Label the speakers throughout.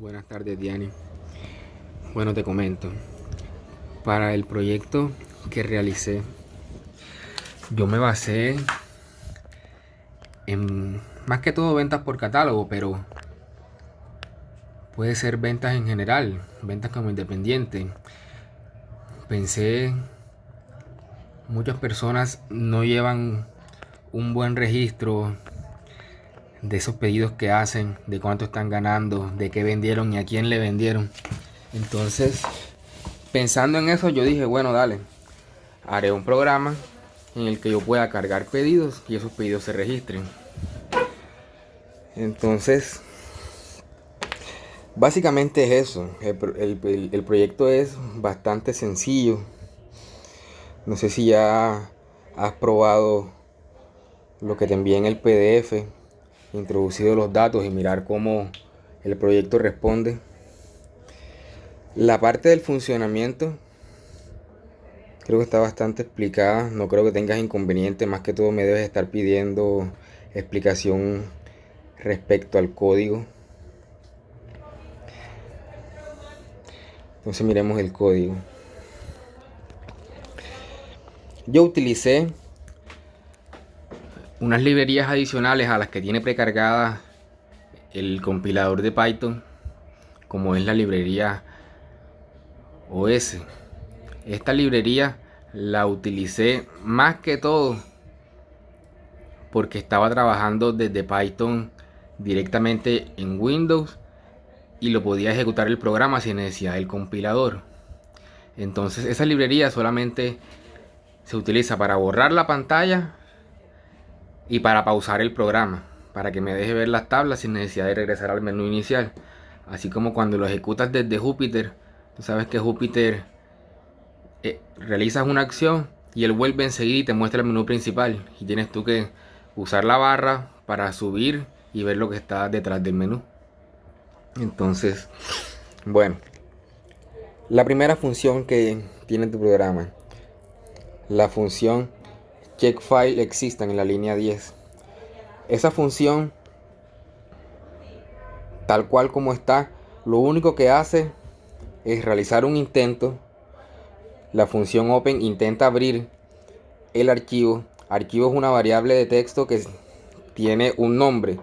Speaker 1: Buenas tardes, Diani. Bueno, te comento. Para el proyecto que realicé, yo me basé en más que todo ventas por catálogo, pero puede ser ventas en general, ventas como independiente. Pensé, muchas personas no llevan un buen registro de esos pedidos que hacen, de cuánto están ganando, de qué vendieron y a quién le vendieron. Entonces, pensando en eso, yo dije, bueno, dale, haré un programa en el que yo pueda cargar pedidos y esos pedidos se registren. Entonces, básicamente es eso. El proyecto es bastante sencillo. No sé si ya has probado lo que te envié en el PDF, introducido los datos y mirar cómo el proyecto responde. La parte del funcionamiento creo que está bastante explicada. No creo que tengas inconveniente. Más que todo me debes estar pidiendo explicación respecto al código. Entonces miremos el código. Yo utilicé unas librerías adicionales a las que tiene precargada el compilador de Python, como es la librería OS. Esta librería la utilicé más que todo porque estaba trabajando desde Python directamente en Windows y lo podía ejecutar el programa sin necesidad del compilador. Entonces esa librería solamente se utiliza para borrar la pantalla y para pausar el programa, para que me deje ver las tablas sin necesidad de regresar al menú inicial. Así como cuando lo ejecutas desde Jupyter, tú sabes que Jupyter realizas una acción y él vuelve enseguida y te muestra el menú principal y tienes tú que usar la barra para subir y ver lo que está detrás del menú. Entonces, bueno, la primera función que tiene tu programa, la función check file existan en la línea 10. Esa función, tal cual como está, lo único que hace es realizar un intento. La función open intenta abrir el archivo. Archivo es una variable de texto que tiene un nombre.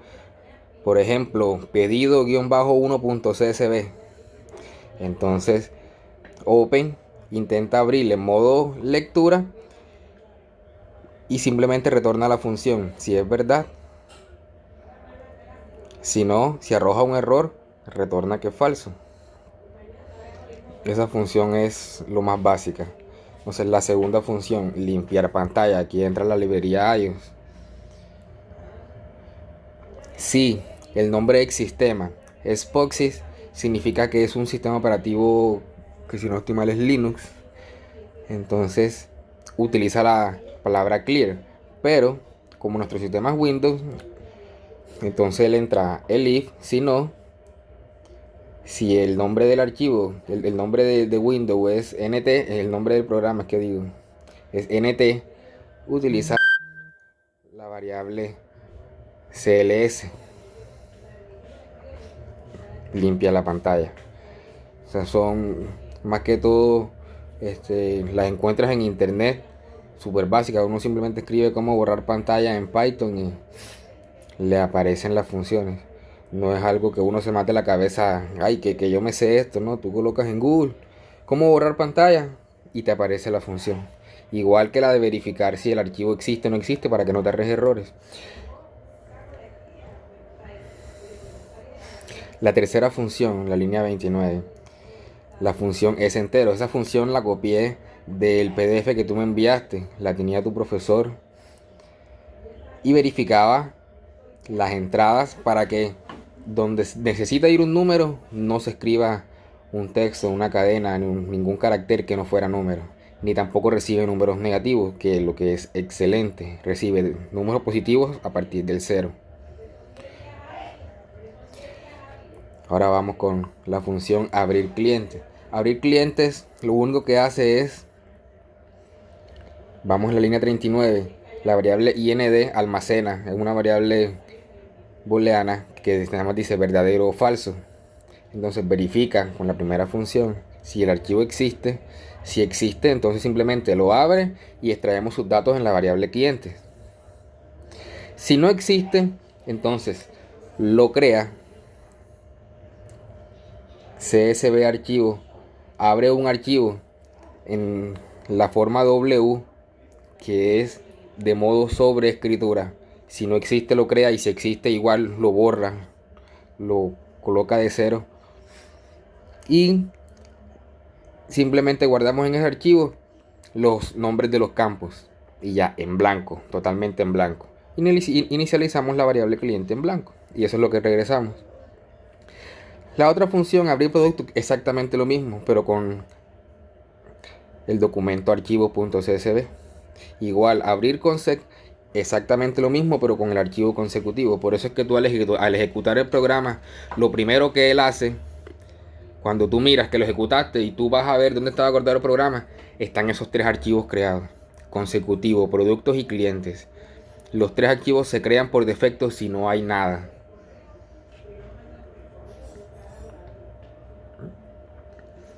Speaker 1: Por ejemplo, pedido-1.csv. Entonces, open intenta abrir en modo lectura y simplemente retorna la función si es verdad. Si no, si arroja un error, retorna que es falso. Esa función es lo más básica. Entonces la segunda función, limpiar pantalla. Aquí entra la librería iOS. Si el nombre del sistema es POSIX, significa que es un sistema operativo que, si no estoy mal, es Linux. Entonces utiliza la palabra clear. Pero como nuestro sistema es Windows, entonces él entra el if. Si no, si el nombre del archivo, el nombre de Windows es NT, el nombre del programa, es que digo, es NT, utiliza la variable CLS, limpia la pantalla. O sea, son más que todo, las encuentras en internet, súper básicas. Uno simplemente escribe cómo borrar pantalla en Python y le aparecen las funciones. No es algo que uno se mate la cabeza, ay, que yo me sé esto, ¿no? Tú colocas en Google cómo borrar pantalla y te aparece la función. Igual que la de verificar si el archivo existe o no existe para que no te arrojes errores. La tercera función, la línea 29, la función es entero. Esa función la copié del PDF que tú me enviaste, la tenía tu profesor y verificaba las entradas para que donde necesita ir un número no se escriba un texto, una cadena, ningún carácter que no fuera número, ni tampoco recibe números negativos, que es lo que es excelente, recibe números positivos a partir del 0. Ahora vamos con la función abrir clientes. Abrir clientes lo único que hace es, vamos en la línea 39, la variable ind almacena, es una variable booleana que nada más dice verdadero o falso. Entonces verifica con la primera función si el archivo existe. Si existe, entonces simplemente lo abre y extraemos sus datos en la variable cliente. Si no existe, entonces lo crea, csv archivo, abre un archivo en la forma W, que es de modo sobreescritura. Si no existe lo crea, y si existe igual lo borra, lo coloca de cero, y simplemente guardamos en ese archivo los nombres de los campos y ya en blanco, totalmente en blanco. Inicializamos la variable cliente en blanco y eso es lo que regresamos. La otra función, abrir producto, exactamente lo mismo, pero con el documento archivo.csv. Igual, abrir consec, exactamente lo mismo, pero con el archivo consecutivo. Por eso es que tú al ejecutar el programa, lo primero que él hace, cuando tú miras que lo ejecutaste y tú vas a ver dónde estaba guardado el programa, están esos tres archivos creados: consecutivo, productos y clientes. Los tres archivos se crean por defecto si no hay nada.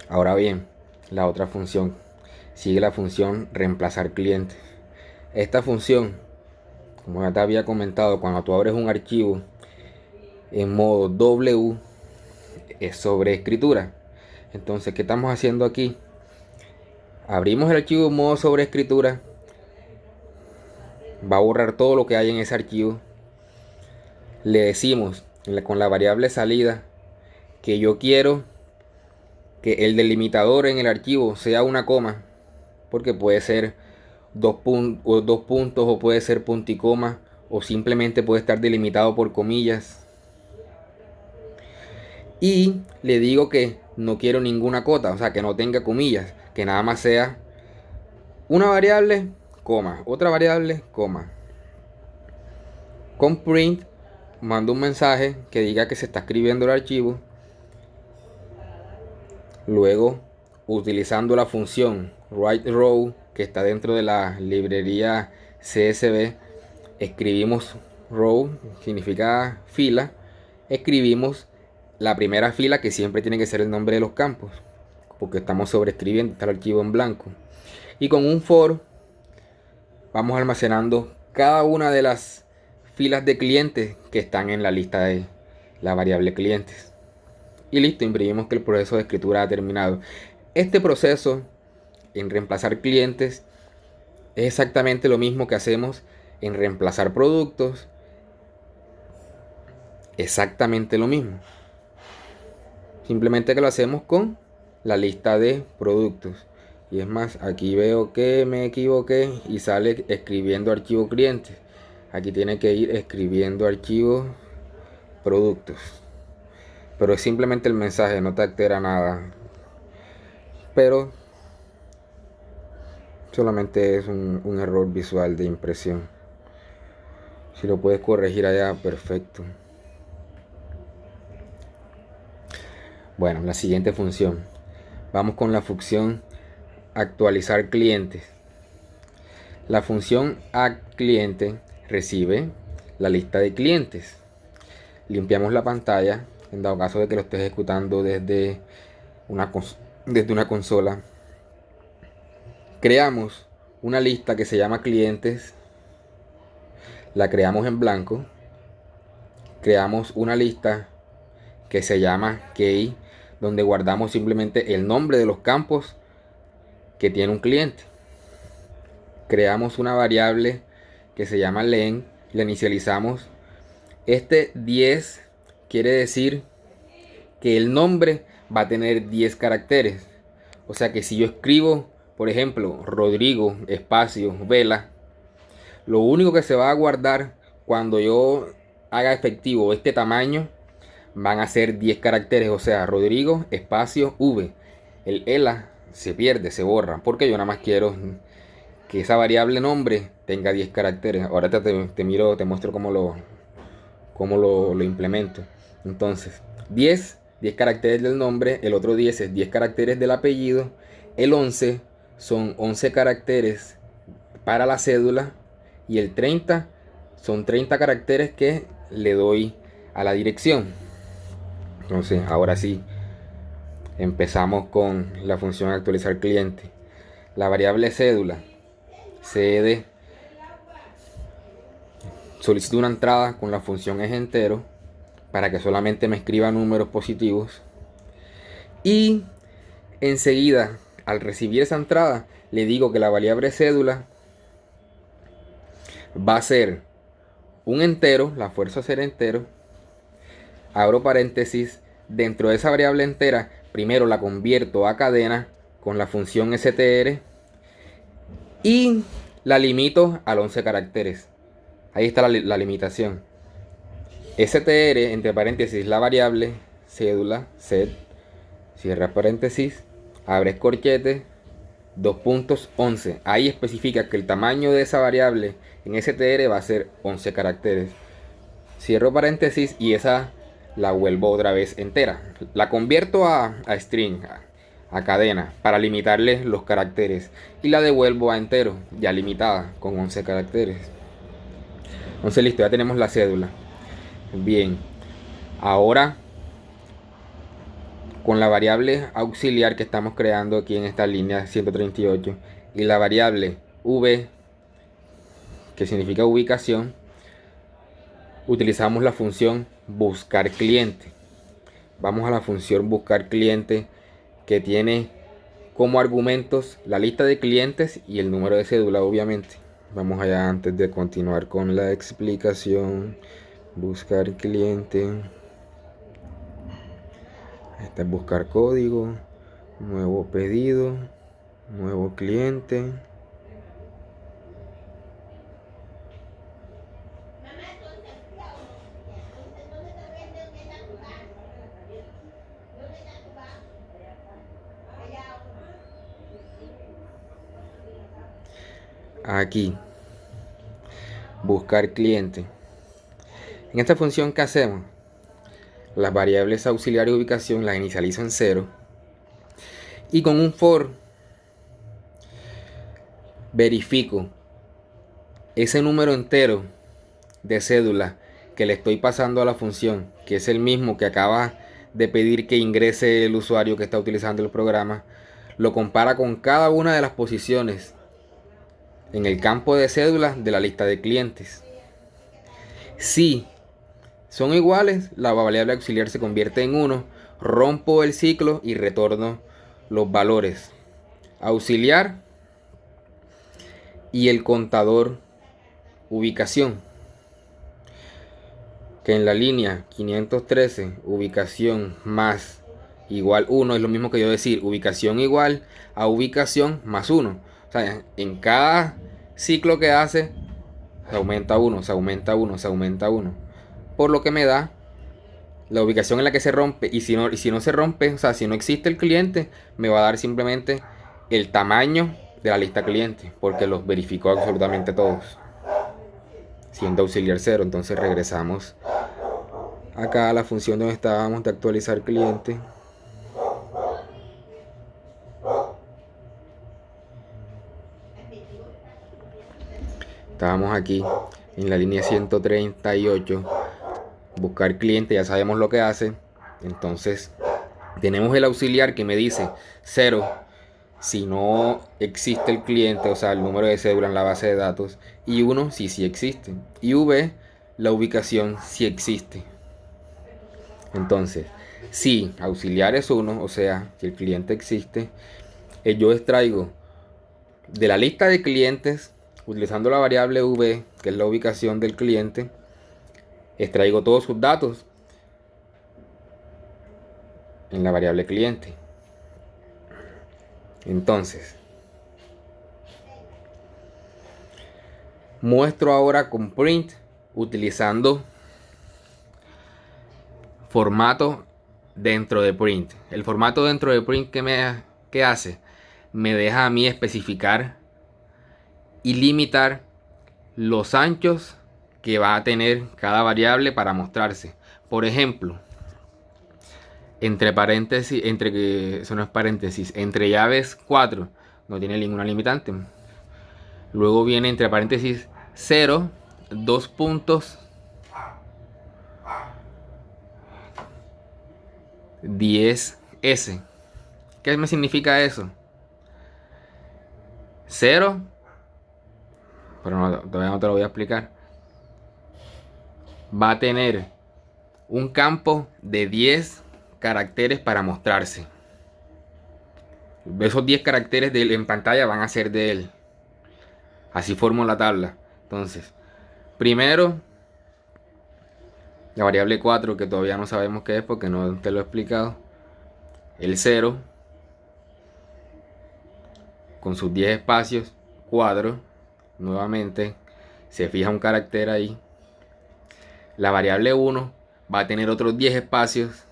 Speaker 1: Ahora bien, la otra función sigue la función reemplazar cliente. Esta función, como ya te había comentado, cuando tú abres un archivo en modo W, es sobre escritura. Entonces, ¿qué estamos haciendo aquí? Abrimos el archivo en modo sobre escritura, va a borrar todo lo que hay en ese archivo. Le decimos con la variable salida que yo quiero que el delimitador en el archivo sea una coma, porque puede ser dos puntos o puede ser punto y coma, o simplemente puede estar delimitado por comillas. Y le digo que no quiero ninguna cota, o sea, que no tenga comillas, que nada más sea una variable, coma, otra variable, coma. Con print mando un mensaje que diga que se está escribiendo el archivo. Luego, utilizando la función writeRow que está dentro de la librería CSV, escribimos row, significa fila, escribimos la primera fila, que siempre tiene que ser el nombre de los campos, porque estamos sobreescribiendo, está el archivo en blanco. Y con un for vamos almacenando cada una de las filas de clientes que están en la lista de la variable clientes. Y listo, imprimimos que el proceso de escritura ha terminado. Este proceso en reemplazar clientes es exactamente lo mismo que hacemos en reemplazar productos. Exactamente lo mismo. Simplemente que lo hacemos con la lista de productos. Y es más, aquí veo que me equivoqué y sale escribiendo archivo clientes. Aquí tiene que ir escribiendo archivo productos. Pero es simplemente el mensaje, no te altera nada. Pero solamente es un error visual de impresión. Si lo puedes corregir allá, perfecto. Bueno, la siguiente función. Vamos con la función actualizar clientes. La función addCliente recibe la lista de clientes. Limpiamos la pantalla en dado caso de que lo estés ejecutando desde una consola. Creamos una lista que se llama clientes. La creamos en blanco. Creamos una lista que se llama key, donde guardamos simplemente el nombre de los campos que tiene un cliente. Creamos una variable que se llama len, la inicializamos. Este 10 quiere decir que el nombre va a tener 10 caracteres. O sea que si yo escribo, por ejemplo, Rodrigo, espacio, Vela, lo único que se va a guardar cuando yo haga efectivo este tamaño van a ser 10 caracteres. O sea, Rodrigo, espacio, V. El ELA se pierde, se borra, porque yo nada más quiero que esa variable nombre tenga 10 caracteres. Ahora te miro, te muestro cómo lo implemento. Entonces, 10 caracteres del nombre, el otro 10 es 10 caracteres del apellido, el 11 son 11 caracteres para la cédula y el 30 son 30 caracteres que le doy a la dirección. Entonces, ahora sí, empezamos con la función actualizar cliente. La variable cédula, cd, solicito una entrada con la función es entero para que solamente me escriba números positivos. Y enseguida, al recibir esa entrada, le digo que la variable cédula va a ser un entero, la fuerzo a ser entero, abro paréntesis, dentro de esa variable entera, primero la convierto a cadena con la función str y la limito al 11 caracteres. Ahí está la limitación. str, entre paréntesis, la variable cédula, set, cierra paréntesis, abres corchete, 2.11. Ahí especifica que el tamaño de esa variable en str va a ser 11 caracteres. Cierro paréntesis y esa la vuelvo otra vez entera. La convierto a string, a cadena, para limitarle los caracteres. Y la devuelvo a entero, ya limitada, con 11 caracteres. Entonces listo, ya tenemos la cédula. Bien, ahora con la variable auxiliar que estamos creando aquí en esta línea 138 y la variable v, que significa ubicación, utilizamos la función buscar cliente. Vamos a la función buscar cliente, que tiene como argumentos la lista de clientes y el número de cédula, obviamente. Vamos allá antes de continuar con la explicación. Buscar cliente. Este es buscar código. Nuevo pedido. Nuevo cliente. Aquí, buscar cliente. En esta función, ¿qué hacemos? Las variables auxiliares de ubicación las inicializo en 0 y con un for verifico ese número entero de cédula que le estoy pasando a la función, que es el mismo que acaba de pedir que ingrese el usuario que está utilizando el programa. Lo compara con cada una de las posiciones en el campo de cédula de la lista de clientes. Si son iguales, la variable auxiliar se convierte en 1, rompo el ciclo y retorno los valores auxiliar y el contador ubicación, que en la línea 513 ubicación más igual 1 es lo mismo que yo decir ubicación igual a ubicación más 1. O sea, en cada ciclo que hace se aumenta 1, se aumenta 1, se aumenta 1. Por lo que me da la ubicación en la que se rompe. Y si no se rompe, o sea, si no existe el cliente, me va a dar simplemente el tamaño de la lista cliente, porque los verificó absolutamente todos, siendo auxiliar 0. Entonces regresamos acá a la función donde estábamos de actualizar cliente. Estábamos aquí en la línea 138, buscar cliente, ya sabemos lo que hace. Entonces tenemos el auxiliar que me dice 0 si no existe el cliente, o sea, el número de cédula en la base de datos, y 1 si sí existe, y v, la ubicación si existe. Entonces, si auxiliar es 1, o sea, si el cliente existe, yo extraigo de la lista de clientes, utilizando la variable v, que es la ubicación del cliente, extraigo todos sus datos en la variable cliente. Entonces, muestro ahora con print utilizando formato dentro de print. El formato dentro de print que hace, me deja a mí especificar y limitar los anchos que va a tener cada variable para mostrarse. Por ejemplo, entre paréntesis, eso no es paréntesis, entre llaves 4 no tiene ninguna limitante. Luego viene entre paréntesis 0, 2 puntos, 10S. ¿Qué me significa eso? 0, pero todavía no te lo voy a explicar. Va a tener un campo de 10 caracteres para mostrarse. Esos 10 caracteres de él en pantalla van a ser de él. Así formo la tabla. Entonces, primero, la variable 4, que todavía no sabemos qué es porque no te lo he explicado. El 0, con sus 10 espacios, cuadro. Nuevamente, se fija un carácter ahí. La variable 1 va a tener otros 10 espacios.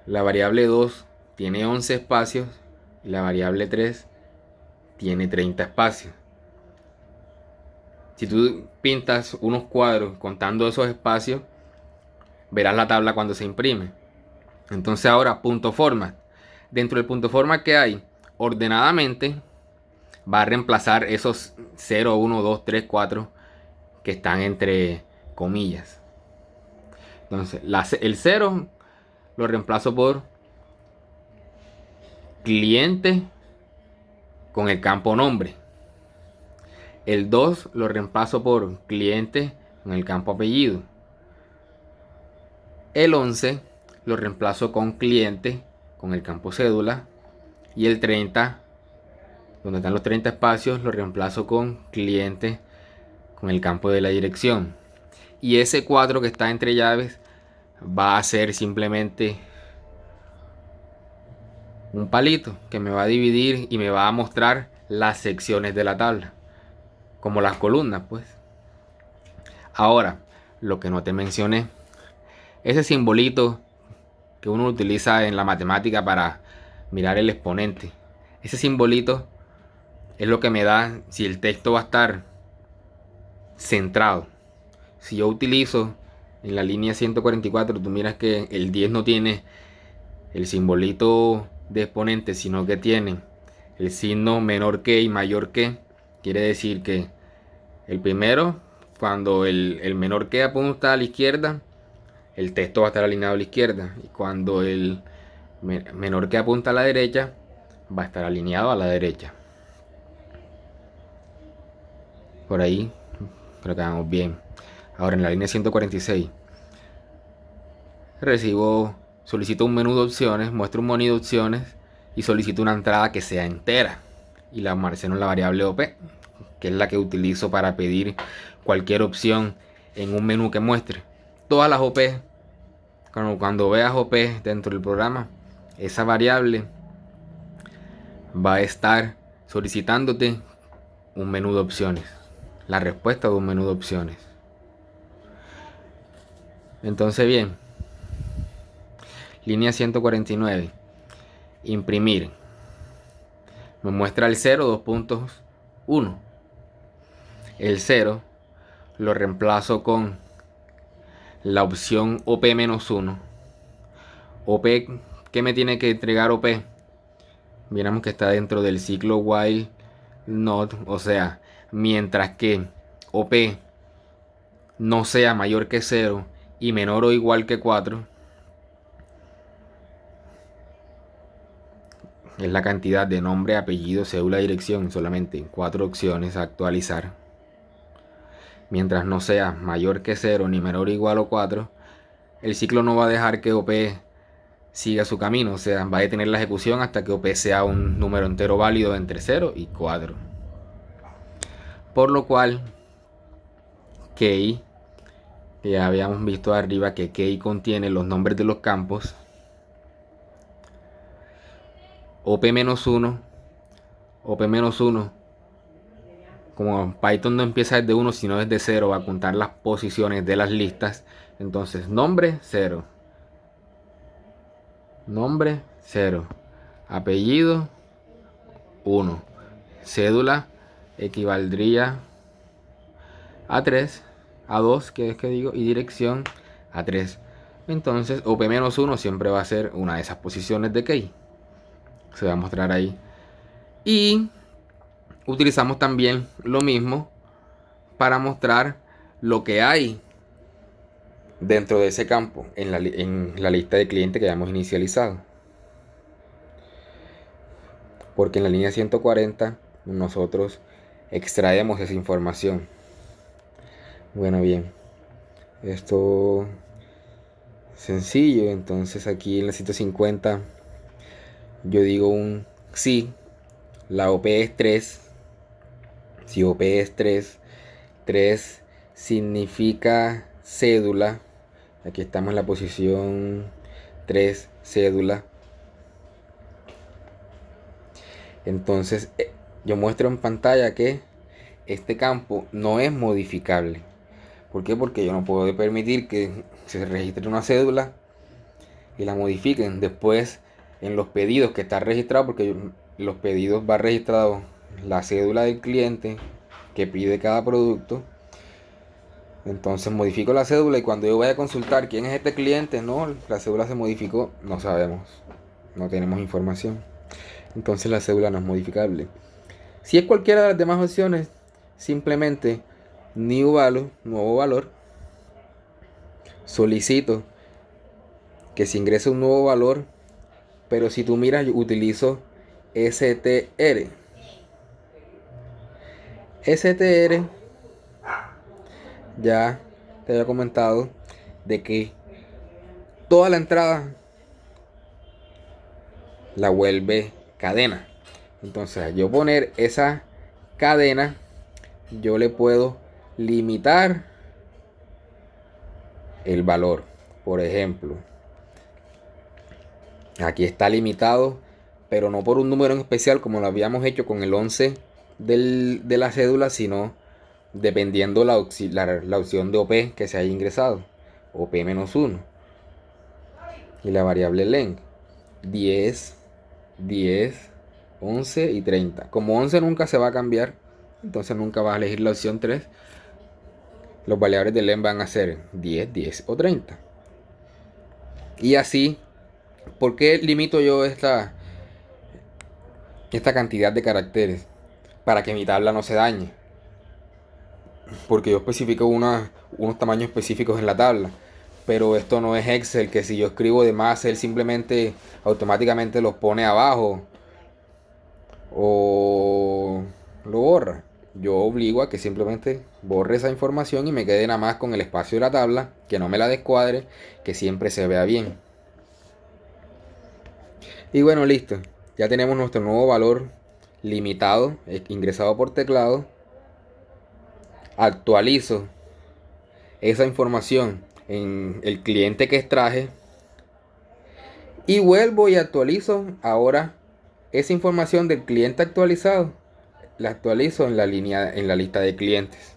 Speaker 1: La variable 2 tiene 11 espacios. Y la variable 3 tiene 30 espacios. Si tú pintas unos cuadros contando esos espacios, verás la tabla cuando se imprime. Entonces ahora, punto format. Dentro del punto format que hay, ordenadamente, va a reemplazar esos 0, 1, 2, 3, 4 que están entre comillas. Entonces, el 0 lo reemplazo por cliente con el campo nombre. El 2 lo reemplazo por cliente con el campo apellido. El 11 lo reemplazo con cliente con el campo cédula. Y el 30, donde están los 30 espacios, lo reemplazo con cliente con el campo de la dirección. Y ese 4 que está entre llaves va a ser simplemente un palito que me va a dividir y me va a mostrar las secciones de la tabla, como las columnas, pues. Ahora, lo que no te mencioné, ese simbolito que uno utiliza en la matemática para mirar el exponente, ese simbolito es lo que me da si el texto va a estar centrado. Si yo utilizo en la línea 144, tú miras que el 10 no tiene el simbolito de exponente, sino que tiene el signo menor que y mayor que. Quiere decir que el primero, cuando el menor que apunta a la izquierda, el texto va a estar alineado a la izquierda. Y cuando el menor que apunta a la derecha, va a estar alineado a la derecha. Por ahí creo que vamos bien. Ahora en la línea 146 solicito un menú de opciones, muestro un menú de opciones y solicito una entrada que sea entera. Y la almaceno en la variable OP, que es la que utilizo para pedir cualquier opción en un menú que muestre. Todas las OP, cuando veas OP dentro del programa, esa variable va a estar solicitándote un menú de opciones, la respuesta de un menú de opciones. Entonces bien, línea 149, imprimir, me muestra el 0, 2 puntos, 1. El 0 lo reemplazo con la opción OP-1. OP, ¿qué me tiene que entregar OP? Miramos que está dentro del ciclo while not, o sea, mientras que OP no sea mayor que 0 y menor o igual que 4, es la cantidad de nombre, apellido, cédula, dirección, solamente 4 opciones a actualizar. Mientras no sea mayor que 0 ni menor o igual a 4, el ciclo no va a dejar que OP siga su camino, o sea, va a detener la ejecución hasta que OP sea un número entero válido entre 0 y 4. Por lo cual, key, que ya habíamos visto arriba que key contiene los nombres de los campos, OP-1, OP-1, como Python no empieza desde 1 sino desde 0, va a contar las posiciones de las listas. Entonces, nombre 0, nombre 0, apellido 1, cédula equivaldría a 3, a 2, que es que digo, y dirección a 3. Entonces, OP-1 siempre va a ser una de esas posiciones de key. Se va a mostrar ahí. Y utilizamos también lo mismo para mostrar lo que hay dentro de ese campo en la lista de clientes que hayamos inicializado. Porque en la línea 140 nosotros extraemos esa información. Bueno, bien, esto sencillo. Entonces aquí en la 150 yo digo un sí, la OP es 3. Si OP es 3, 3 significa cédula. Aquí estamos en la posición 3, cédula. Entonces yo muestro en pantalla que este campo no es modificable. ¿Por qué? Porque yo no puedo permitir que se registre una cédula y la modifiquen después en los pedidos que está registrado, porque los pedidos va registrado la cédula del cliente que pide cada producto. Entonces modifico la cédula y cuando yo vaya a consultar quién es este cliente, no, la cédula se modificó, no sabemos, no tenemos información. Entonces la cédula no es modificable. Si es cualquiera de las demás opciones, simplemente new value, nuevo valor, solicito que se ingrese un nuevo valor, pero si tú miras, yo utilizo STR. STR, ya te había comentado de que toda la entrada la vuelve cadena. Entonces, al yo poner esa cadena, yo le puedo limitar el valor. Por ejemplo, aquí está limitado, pero no por un número en especial como lo habíamos hecho con el 11 de la cédula, sino dependiendo la opción de OP que se haya ingresado. OP-1 y la variable length 10, 10, 11 y 30. Como 11 nunca se va a cambiar, entonces nunca vas a elegir la opción 3. Los variables de length van a ser 10, 10 o 30. Y así, ¿por qué limito yo esta cantidad de caracteres? Para que mi tabla no se dañe. Porque yo especifico unos tamaños específicos en la tabla. Pero esto no es Excel, que si yo escribo de más, él simplemente automáticamente los pone abajo o lo borra. Yo obligo a que simplemente borre esa información y me quede nada más con el espacio de la tabla, que no me la descuadre, que siempre se vea bien. Y bueno, listo. Ya tenemos nuestro nuevo valor limitado, ingresado por teclado. Actualizo esa información en el cliente que extraje y vuelvo y actualizo ahora esa información del cliente actualizado, la actualizo en la lista de clientes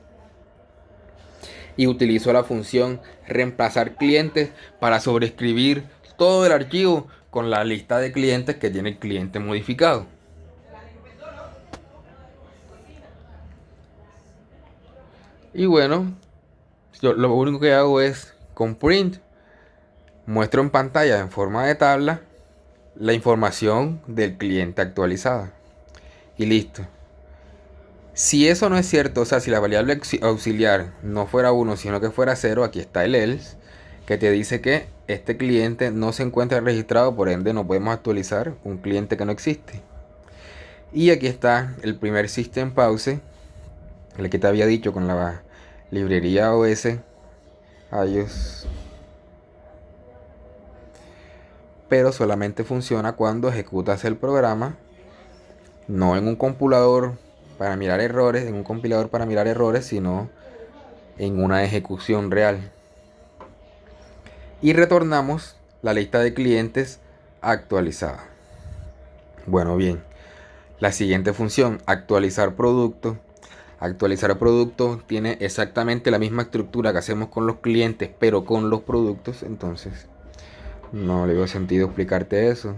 Speaker 1: y utilizo la función reemplazar clientes para sobreescribir todo el archivo con la lista de clientes que tiene el cliente modificado. Y bueno, yo lo único que hago es con print muestro en pantalla en forma de tabla la información del cliente actualizada. Y listo. Si eso no es cierto, o sea, si la variable auxiliar no fuera 1, sino que fuera 0, aquí está el else, que te dice que este cliente no se encuentra registrado, por ende no podemos actualizar un cliente que no existe. Y aquí está el primer system pause, el que te había dicho con la librería OS iOS, pero solamente funciona cuando ejecutas el programa, no en un compilador para mirar errores, sino en una ejecución real. Y retornamos la lista de clientes actualizada. Bueno, bien. La siguiente función, actualizar producto. Actualizar producto tiene exactamente la misma estructura que hacemos con los clientes, pero con los productos. Entonces, no le veo sentido explicarte eso.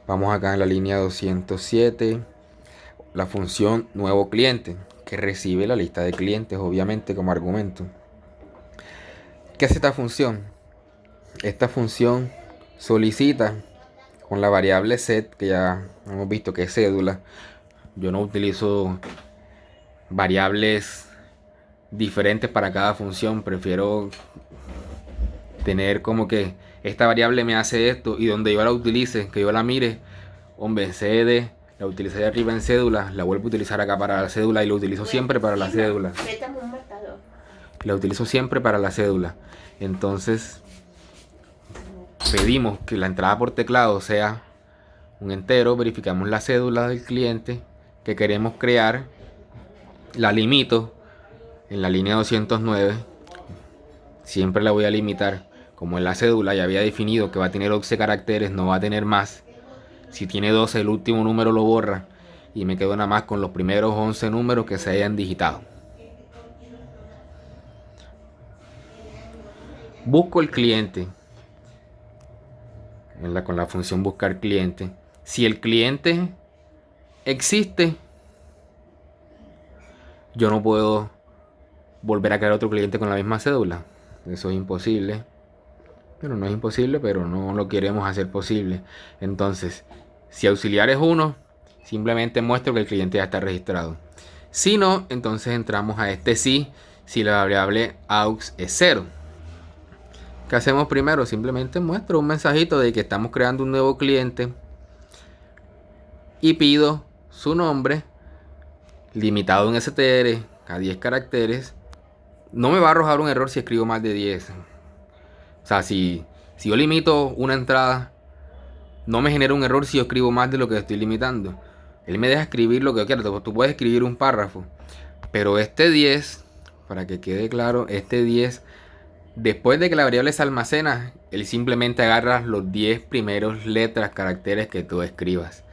Speaker 1: Vamos acá en la línea 207. La función nuevo cliente, que recibe la lista de clientes, obviamente, como argumento. ¿Qué hace esta función? Esta función solicita con la variable set, que ya hemos visto que es cédula. Yo no utilizo variables diferentes para cada función, prefiero tener como que esta variable me hace esto y donde yo la utilice, que yo la mire, hombre, cd, la utilicé de arriba en cédula, la vuelvo a utilizar acá para la cédula y lo utilizo siempre para la cédula. La utilizo siempre para la cédula. Entonces pedimos que la entrada por teclado sea un entero, verificamos la cédula del cliente que queremos crear, la limito en la línea 209, siempre la voy a limitar, como en la cédula ya había definido que va a tener 11 caracteres, no va a tener más. Si tiene 12, el último número lo borra y me quedo nada más con los primeros 11 números que se hayan digitado. Busco el cliente con la función buscar cliente. Si el cliente existe, yo no puedo volver a crear otro cliente con la misma cédula. Eso es imposible. Pero no es imposible, pero no lo queremos hacer posible. Entonces, si auxiliar es 1, simplemente muestro que el cliente ya está registrado. Si no, entonces entramos a este sí, si la variable aux es 0. ¿Qué hacemos primero? Simplemente muestro un mensajito de que estamos creando un nuevo cliente y pido su nombre limitado en str a 10 caracteres. No me va a arrojar un error si escribo más de 10. O sea, si yo limito una entrada, no me genera un error si yo escribo más de lo que estoy limitando. Él me deja escribir lo que yo quiera. Tú puedes escribir un párrafo. Pero este 10, para que quede claro, este 10, después de que la variable se almacena, él simplemente agarra los 10 primeros letras, caracteres que tú escribas.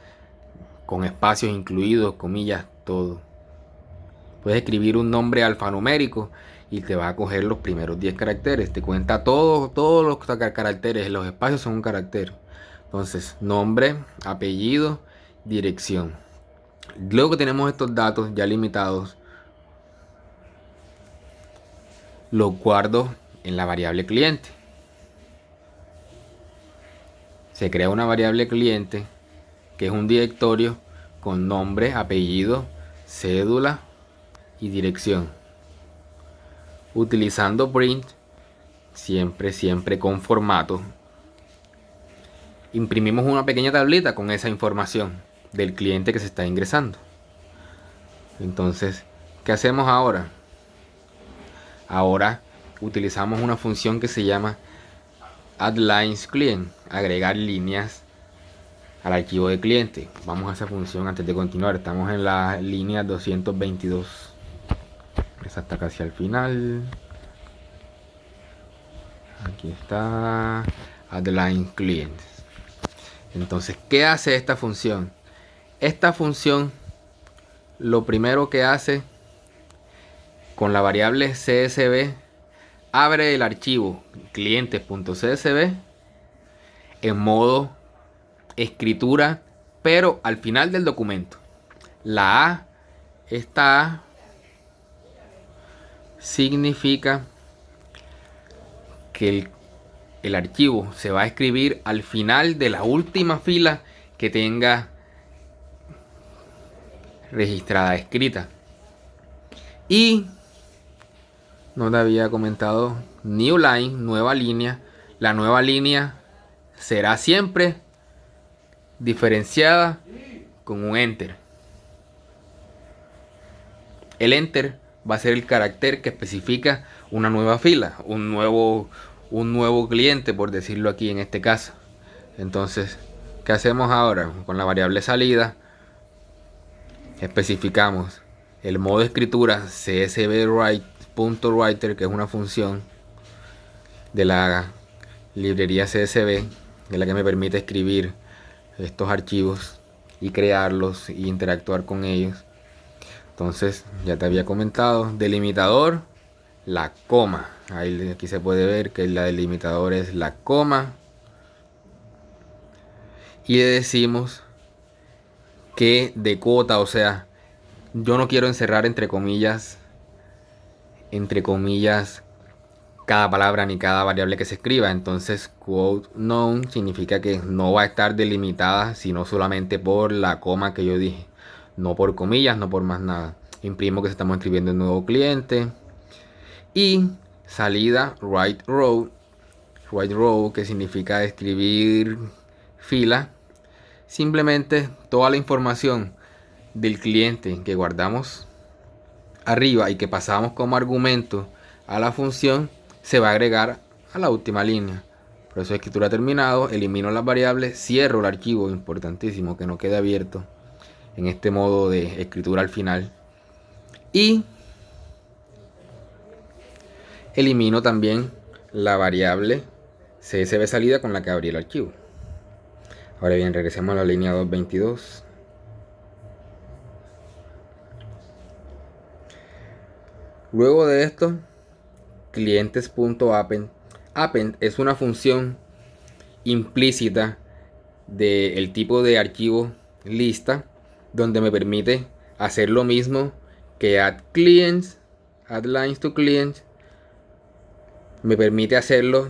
Speaker 1: Con espacios incluidos, comillas, todo. Puedes escribir un nombre alfanumérico y te va a coger los primeros 10 caracteres. Te cuenta todos los caracteres. Los espacios son un carácter. Entonces, nombre, apellido, dirección. Luego que tenemos estos datos ya limitados, los guardo en la variable cliente. Se crea una variable cliente que es un directorio con nombre, apellido, cédula y dirección. Utilizando print, siempre con formato. Imprimimos una pequeña tablita con esa información del cliente que se está ingresando. Entonces, ¿qué hacemos ahora? Ahora utilizamos una función que se llama add lines client, agregar líneas al archivo de cliente. Vamos a esa función antes de continuar. Estamos en la línea 222. Esa está casi al final. Aquí está add line client. Entonces, ¿qué hace esta función? Esta función lo primero que hace con la variable csv, abre el archivo clientes.csv en modo escritura, pero al final del documento. La A, esta A significa que el archivo se va a escribir al final de la última fila que tenga registrada escrita. Y no te había comentado new line, nueva línea. La nueva línea será siempre diferenciada con un enter. El enter va a ser el carácter que especifica una nueva fila, un nuevo cliente, por decirlo aquí en este caso. Entonces, ¿qué hacemos ahora? Con la variable salida especificamos el modo de escritura csv_writer, que es una función de la librería CSV, que es la que me permite escribir estos archivos y crearlos y interactuar con ellos. Entonces, ya te había comentado, delimitador, la coma. Aquí se puede ver que la delimitador es la coma. Y le decimos que decota, o sea, yo no quiero encerrar entre comillas, cada palabra ni cada variable que se escriba. Entonces, quote known significa que no va a estar delimitada, sino solamente por la coma que yo dije. No por comillas, no por más nada. Imprimo que estamos escribiendo un nuevo cliente. Y salida write row white row, que significa escribir fila. Simplemente toda la información del cliente que guardamos arriba y que pasamos como argumento a la función se va a agregar a la última línea. Por eso escritura terminado, elimino las variables, cierro el archivo, importantísimo que no quede abierto en este modo de escritura al final. Y elimino también la variable CSV salida con la que abrí el archivo. Ahora bien, regresemos a la línea 222. Luego de esto, clientes.append. Append es una función implícita del tipo de archivo lista, donde me permite hacer lo mismo que add clients, add lines to clients. Me permite hacerlo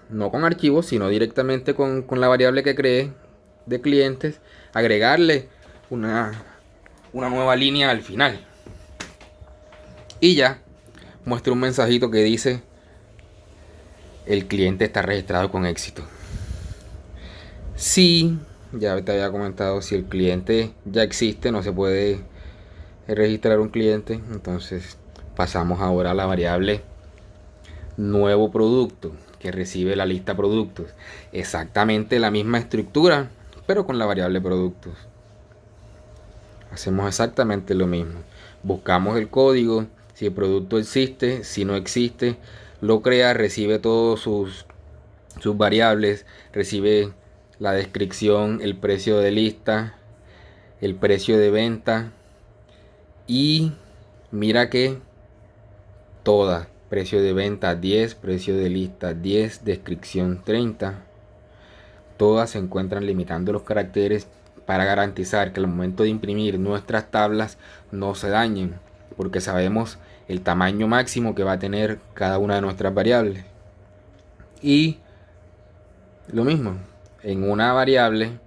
Speaker 1: no con archivos, sino directamente con la variable que creé de clientes, agregarle una nueva línea al final. Y ya muestra un mensajito que dice: el cliente está registrado con éxito. Si, ya te había comentado, si el cliente ya existe, no se puede registrar un cliente. Entonces pasamos ahora a la variable nuevo producto, que recibe la lista productos. Exactamente la misma estructura, pero con la variable productos. Hacemos exactamente lo mismo. Buscamos el código, si el producto existe, si no existe, lo crea, recibe todos sus variables, recibe la descripción, el precio de lista, el precio de venta, y mira que todas, precio de venta 10, precio de lista 10, descripción 30, todas se encuentran limitando los caracteres para garantizar que al momento de imprimir nuestras tablas no se dañen, porque sabemos el tamaño máximo que va a tener cada una de nuestras variables. Y lo mismo, en una variable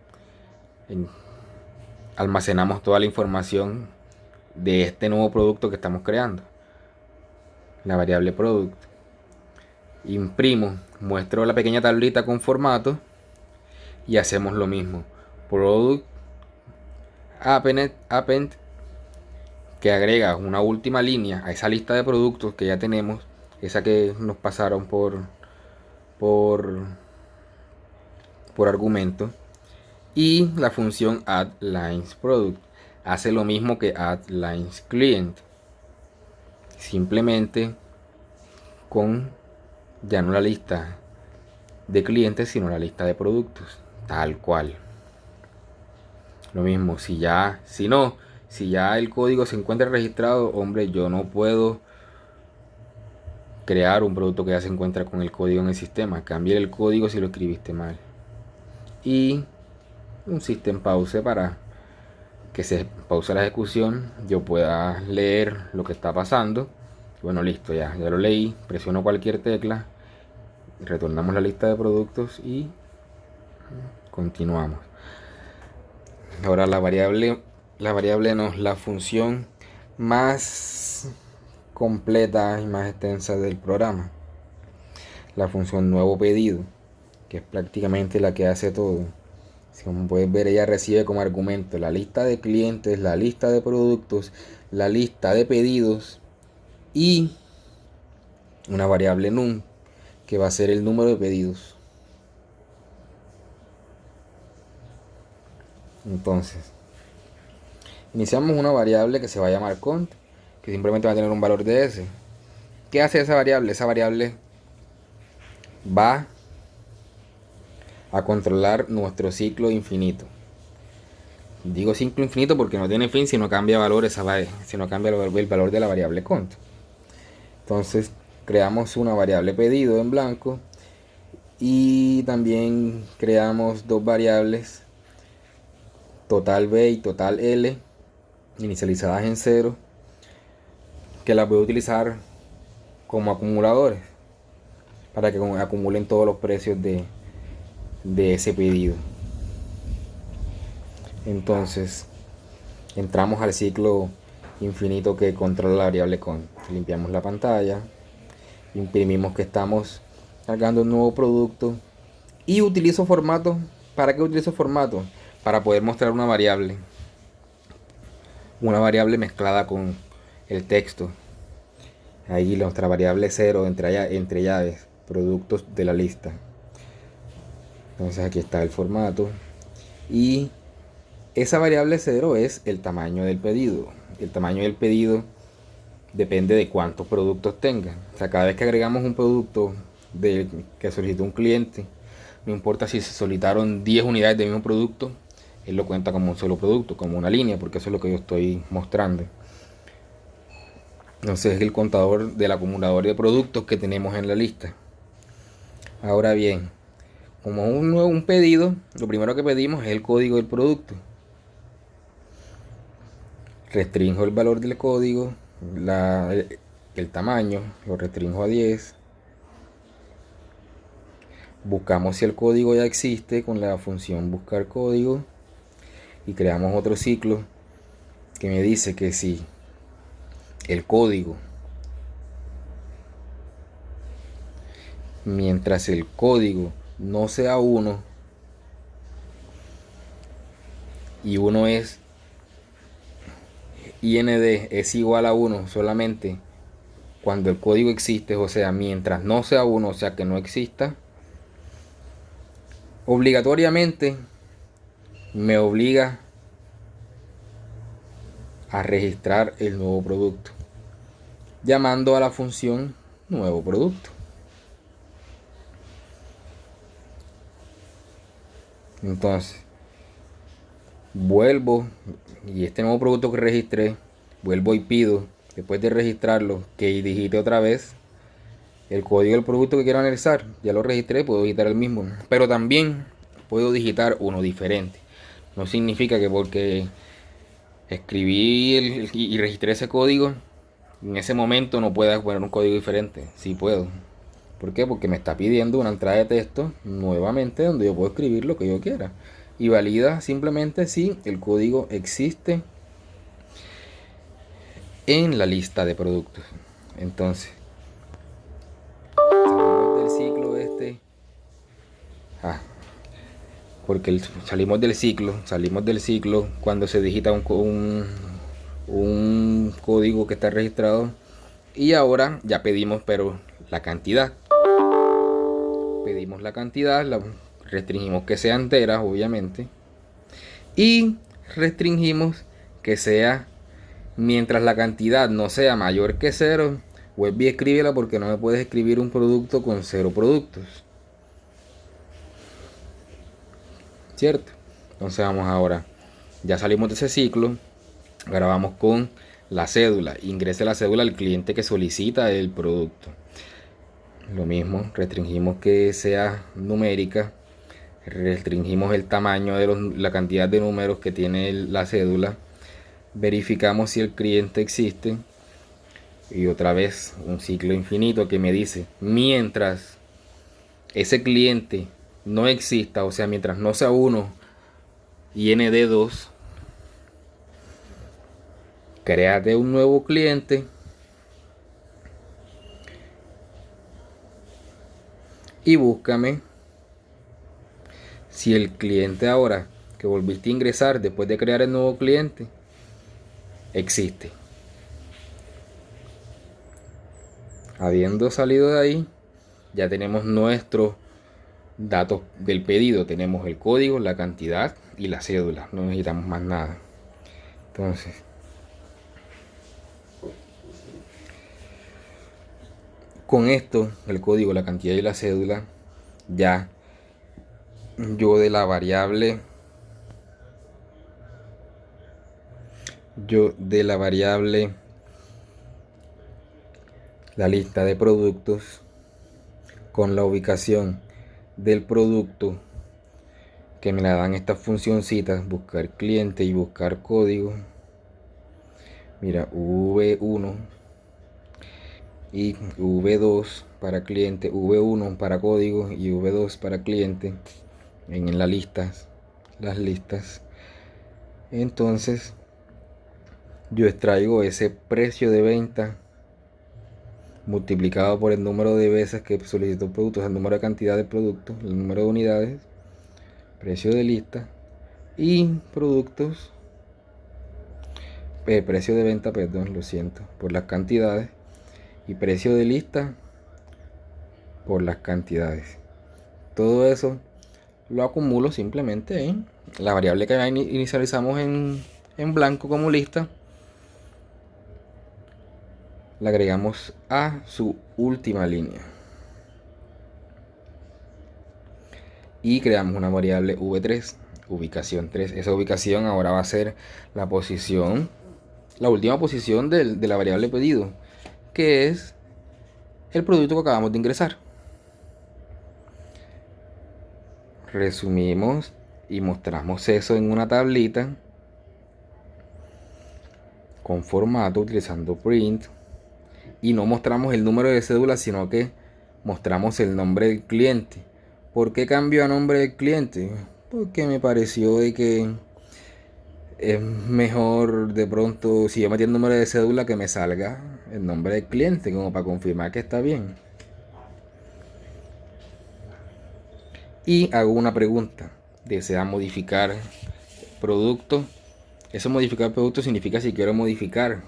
Speaker 1: almacenamos toda la información de este nuevo producto que estamos creando, la variable product. Imprimo, muestro la pequeña tablita con formato y hacemos lo mismo. Product append, que agrega una última línea a esa lista de productos que ya tenemos, esa que nos pasaron por argumento. Y la función add lines product hace lo mismo que add lines client, simplemente con ya no la lista de clientes, sino la lista de productos, tal cual. Lo mismo, si ya el código se encuentra registrado, hombre, yo no puedo crear un producto que ya se encuentra con el código en el sistema. Cambiar el código si lo escribiste mal. Y un system pause para que se pause la ejecución, yo pueda leer lo que está pasando. Bueno, listo, ya lo leí. Presiono cualquier tecla, retornamos la lista de productos y continuamos. Ahora la función más completa y más extensa del programa, la función nuevo pedido, que es prácticamente la que hace todo. Como puedes ver, ella recibe como argumento la lista de clientes, la lista de productos, la lista de pedidos y una variable num, que va a ser el número de pedidos. Entonces, iniciamos una variable que se va a llamar cont, que simplemente va a tener un valor de s. ¿Qué hace esa variable? Esa variable va a controlar nuestro ciclo infinito. Digo ciclo infinito porque no tiene fin si no cambia valores, si no cambia el valor de la variable cont. Entonces creamos una variable pedido en blanco y también creamos dos variables, total b y total l, inicializadas en 0, que las voy a utilizar como acumuladores para que acumulen todos los precios de ese pedido. Entonces entramos al ciclo infinito que controla la variable cont. Limpiamos la pantalla, imprimimos que estamos cargando un nuevo producto. Y utilizo formato. ¿Para qué utilizo formato? Para poder mostrar una variable. Una variable mezclada con el texto. Ahí nuestra variable 0 entre llaves. Productos de la lista. Entonces aquí está el formato. Y esa variable 0 es el tamaño del pedido. El tamaño del pedido depende de cuántos productos tenga. O sea, cada vez que agregamos un producto que solicitó un cliente, no importa si se solicitaron 10 unidades del mismo producto, él lo cuenta como un solo producto, como una línea, porque eso es lo que yo estoy mostrando. Entonces es el contador del acumulador de productos que tenemos en la lista. Ahora bien, como un pedido, lo primero que pedimos es el código del producto. Restringo el valor del código, el tamaño, lo restringo a 10. Buscamos si el código ya existe con la función buscar código y creamos otro ciclo que me dice que si el código, mientras el código no sea 1 y 1 es IND es igual a 1 solamente cuando el código existe, o sea, mientras no sea 1, o sea que no exista, obligatoriamente me obliga a registrar el nuevo producto, llamando a la función nuevo producto. Entonces, vuelvo y este nuevo producto que registré, vuelvo y pido, después de registrarlo, que digite otra vez el código del producto que quiero analizar. Ya lo registré, puedo digitar el mismo, pero también puedo digitar uno diferente. No significa que porque escribí y registré ese código, en ese momento no pueda poner un código diferente. Sí puedo. ¿Por qué? Porque me está pidiendo una entrada de texto nuevamente donde yo puedo escribir lo que yo quiera. Y valida simplemente si el código existe en la lista de productos. Entonces, salimos del ciclo este. Porque salimos del ciclo cuando se digita un código que está registrado. Y ahora ya pedimos, pero la cantidad. Pedimos la cantidad, la restringimos que sea entera, obviamente. Y restringimos que sea mientras la cantidad no sea mayor que 0. Webby, escríbela porque no me puedes escribir un producto con 0 productos. ¿Cierto? Entonces vamos ahora. Ya salimos de ese ciclo. Ahora vamos con la cédula. Ingrese la cédula al cliente que solicita el producto. Lo mismo, restringimos que sea numérica. Restringimos el tamaño de la cantidad de números que tiene la cédula. Verificamos si el cliente existe. Y otra vez un ciclo infinito que me dice, mientras ese cliente no exista, o sea, mientras no sea 1 y ND2, créate un nuevo cliente y búscame si el cliente ahora que volviste a ingresar después de crear el nuevo cliente existe. Habiendo salido de ahí, ya tenemos nuestros datos del pedido. Tenemos el código, la cantidad y la cédula. No necesitamos más nada. Entonces, con esto, el código, la cantidad y la cédula, ya yo de la variable la lista de productos con la ubicación del producto que me la dan estas funcioncitas, buscar cliente y buscar código. Mira, V1 y V2 para cliente, V1 para código y V2 para cliente en las listas. Entonces yo extraigo ese precio de venta multiplicado por el número de veces que solicitó el producto, o sea, el número de cantidad de productos, el número de unidades, precio de lista y productos, precio de venta, perdón, lo siento, por las cantidades y precio de lista por las cantidades. Todo eso lo acumulo simplemente en la variable que inicializamos en blanco como lista. La agregamos a su última línea y creamos una variable v3, ubicación 3. Esa ubicación ahora va a ser la posición, la última posición de la variable pedido, que es el producto que acabamos de ingresar. Resumimos y mostramos eso en una tablita con formato utilizando print, y no mostramos el número de cédula, sino que mostramos el nombre del cliente. ¿Por qué cambió a nombre del cliente? Porque me pareció de que es mejor de pronto, si yo metí el número de cédula, que me salga el nombre del cliente, como para confirmar que está bien. Y hago una pregunta: ¿desea modificar producto? Eso, modificar producto, significa si quiero modificar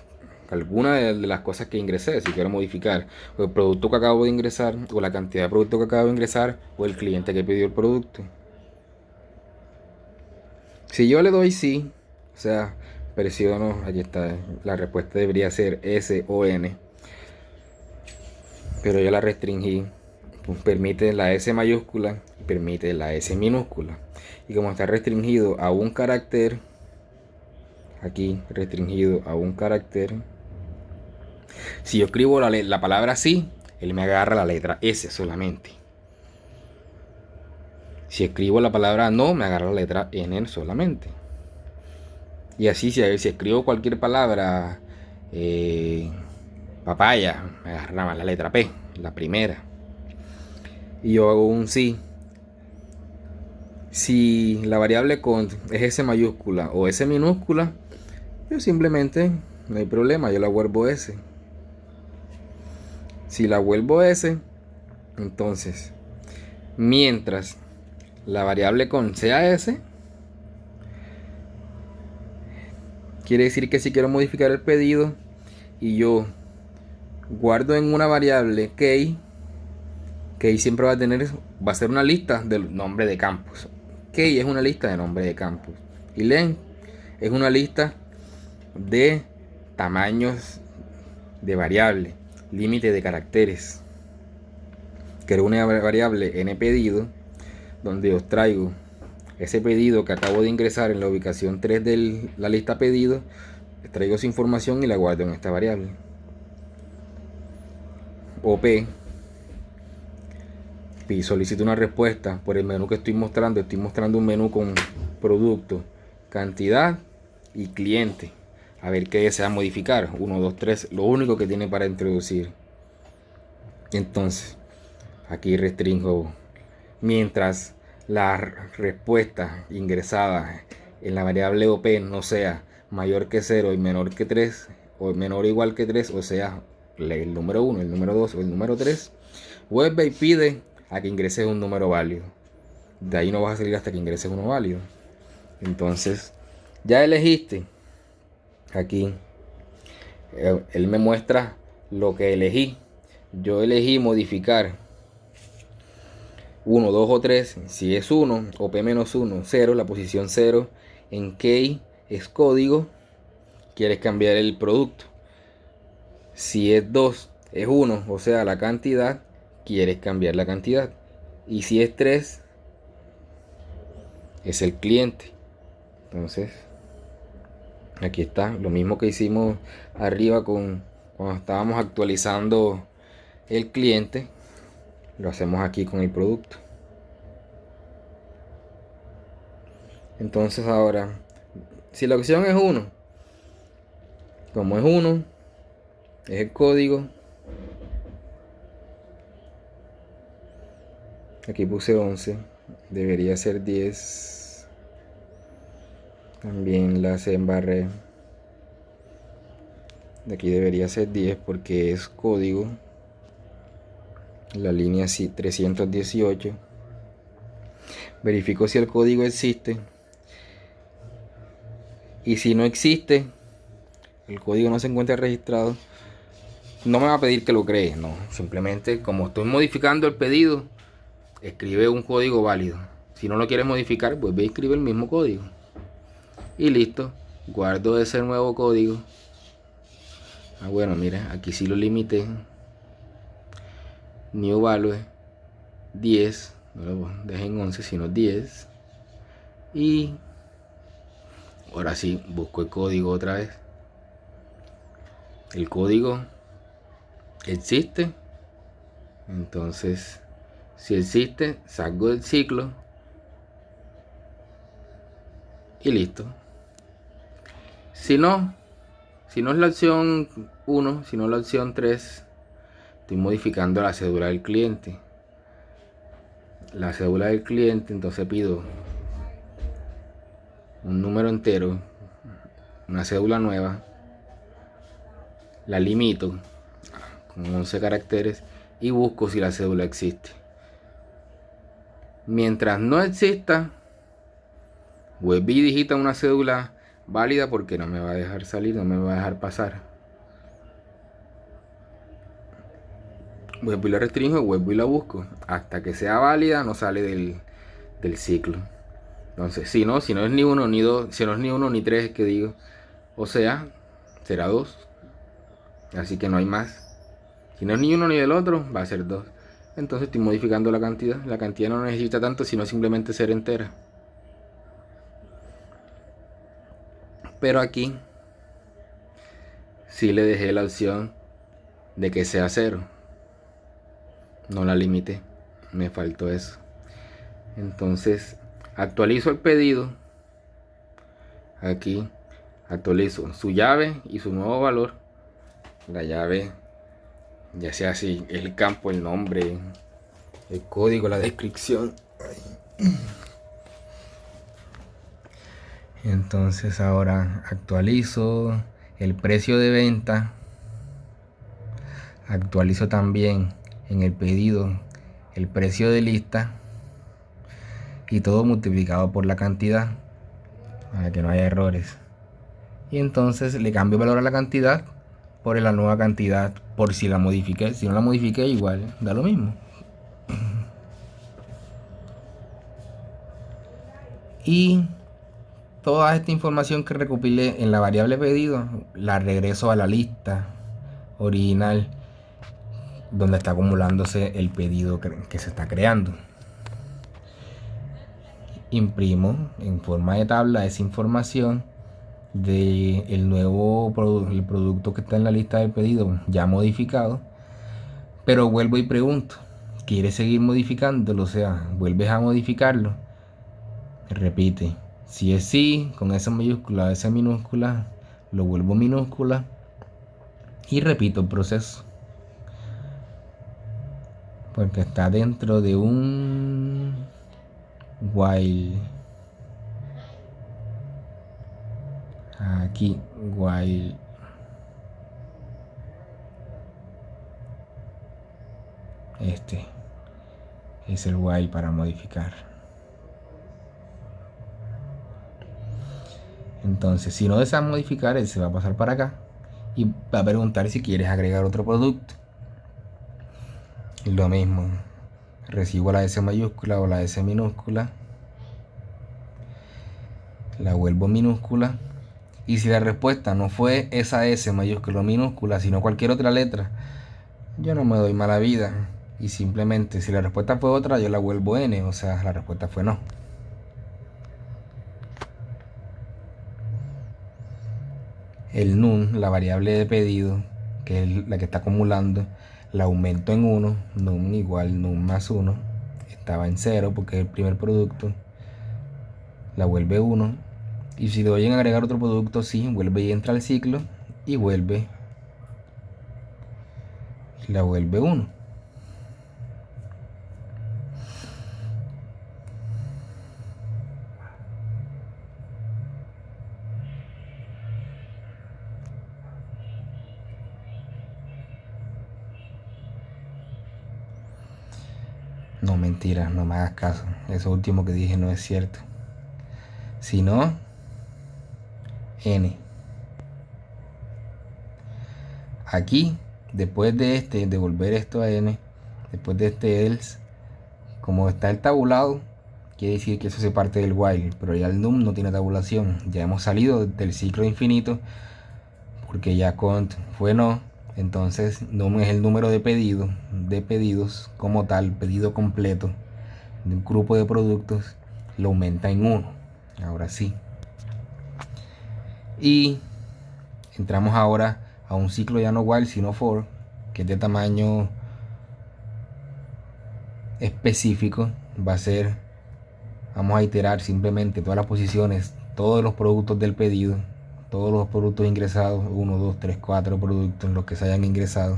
Speaker 1: alguna de las cosas que ingresé. Si quiero modificar el producto que acabo de ingresar, o la cantidad de producto que acabo de ingresar, o el cliente que pidió el producto. Si yo le doy sí, o sea, presiono, aquí está, la respuesta debería ser S o N, pero yo la restringí. Pues permite la S mayúscula y permite la S minúscula. Y como está restringido a un carácter, aquí restringido a un carácter, si yo escribo la palabra sí, él me agarra la letra S solamente. Si escribo la palabra no, me agarra la letra N solamente. Y así, si escribo cualquier palabra, papaya, me agarra más la letra P, la primera. Y yo hago un sí. Si la variable cont es S mayúscula o S minúscula, yo simplemente, no hay problema, yo la vuelvo S. Si la vuelvo S, entonces, mientras la variable con sea S, quiere decir que si quiero modificar el pedido y yo guardo en una variable key siempre va a ser una lista del nombre de campos. Key es una lista de nombre de campos. Y len es una lista de tamaños de variable, límite de caracteres. Creo una variable n pedido, donde os traigo ese pedido que acabo de ingresar en la ubicación 3 de la lista pedido. Traigo esa información y la guardo en esta variable. OP, y solicito una respuesta por el menú que estoy mostrando. Estoy mostrando un menú con producto, cantidad y cliente. A ver qué desea modificar. 1, 2, 3, lo único que tiene para introducir. Entonces, aquí restringo. Mientras la respuesta ingresada en la variable OP no sea mayor que 0 y menor que 3, o menor o igual que 3, o sea, el número 1, el número 2 o el número 3, vuelve y pide a que ingreses un número válido. De ahí no vas a salir hasta que ingreses uno válido. Entonces, ya elegiste. Aquí él me muestra lo que elegí. Yo elegí modificar 1, 2 o 3. Si es 1, OP-1, 0, la posición 0. En key es código, quieres cambiar el producto. Si es 2, es 1, o sea, la cantidad, quieres cambiar la cantidad. Y si es 3, es el cliente. Entonces, aquí está lo mismo que hicimos arriba cuando estábamos actualizando el cliente, lo hacemos aquí con el producto. Entonces ahora, si la opción es 1, como es 1, es el código. Aquí puse 11, debería ser 10. También la embarré. De aquí debería ser 10 porque es código. la línea 318. Verifico si el código existe. Y si no existe, el código no se encuentra registrado, no me va a pedir que lo cree, no. Simplemente, como estoy modificando el pedido, escribe un código válido. Si no lo quieres modificar, pues ve y escribe el mismo código. Y listo. Guardo ese nuevo código. Bueno, mira, aquí sí lo limité. New value 10. No lo dejen 11, sino 10. Y ahora sí, busco el código otra vez. El código existe. Entonces, si existe, salgo del ciclo. Y listo. Si no es la opción 1, si no es la opción 3, estoy modificando la cédula del cliente. La cédula del cliente, entonces pido un número entero, una cédula nueva, la limito con 11 caracteres y busco si la cédula existe. Mientras no exista, vuelvo y digita una cédula válida porque no me va a dejar salir, no me va a dejar pasar. Vuelvo y la restringo, vuelvo y la busco. Hasta que sea válida no sale del ciclo. Entonces, si no es ni uno ni dos, si no es ni uno ni tres, que digo, o sea, será 2. Así que no hay más. Si no es ni uno ni del otro, va a ser 2. Entonces estoy modificando la cantidad. La cantidad no necesita tanto, sino simplemente ser entera. Pero aquí sí le dejé la opción de que sea 0. No la limité. Me faltó eso. Entonces actualizo el pedido. Aquí actualizo su llave y su nuevo valor. La llave, ya sea así, el campo, el nombre, el código, la descripción. Entonces ahora actualizo el precio de venta. Actualizo también en el pedido el precio de lista. Y todo multiplicado por la cantidad, para que no haya errores. Y entonces le cambio valor a la cantidad por la nueva cantidad, por si la modifiqué. Si no la modifiqué, igual da lo mismo. Y toda esta información que recopilé en la variable pedido la regreso a la lista original donde está acumulándose el pedido que se está creando. Imprimo en forma de tabla esa información de el nuevo el producto que está en la lista del pedido ya modificado, pero vuelvo y pregunto, ¿quieres seguir modificándolo? O sea, vuelves a modificarlo, repite, si es sí, con esa mayúscula, esa minúscula, lo vuelvo minúscula y repito el proceso, porque está dentro de un while. Aquí while este es el while para modificar. Entonces, si no deseas modificar, él se va a pasar para acá y va a preguntar si quieres agregar otro producto. Lo mismo, recibo la S mayúscula o la S minúscula, la vuelvo minúscula, y si la respuesta no fue esa S mayúscula o minúscula, sino cualquier otra letra, yo no me doy mala vida y simplemente si la respuesta fue otra, yo la vuelvo N, o sea, la respuesta fue no. El num, la variable de pedido, que es la que está acumulando, la aumento en 1, num igual num más 1, estaba en 0 porque es el primer producto, la vuelve 1, y si le doy en agregar otro producto, sí, vuelve y entra al ciclo, y vuelve, la vuelve 1. No, mentira, no me hagas caso. Eso último que dije no es cierto. Sino n. Aquí, después de devolver esto a n, después de este else, como está el tabulado, quiere decir que eso se parte del while, pero ya el num no tiene tabulación. Ya hemos salido del ciclo infinito, porque ya cont fue no. Entonces num es el número de pedidos como tal, pedido completo de un grupo de productos, lo aumenta en 1. Ahora sí. Y entramos ahora a un ciclo ya no while sino for, que es de tamaño específico. Va a ser, vamos a iterar simplemente todas las posiciones, todos los productos del pedido, todos los productos ingresados, 1, 2, 3, 4 productos, los que se hayan ingresado.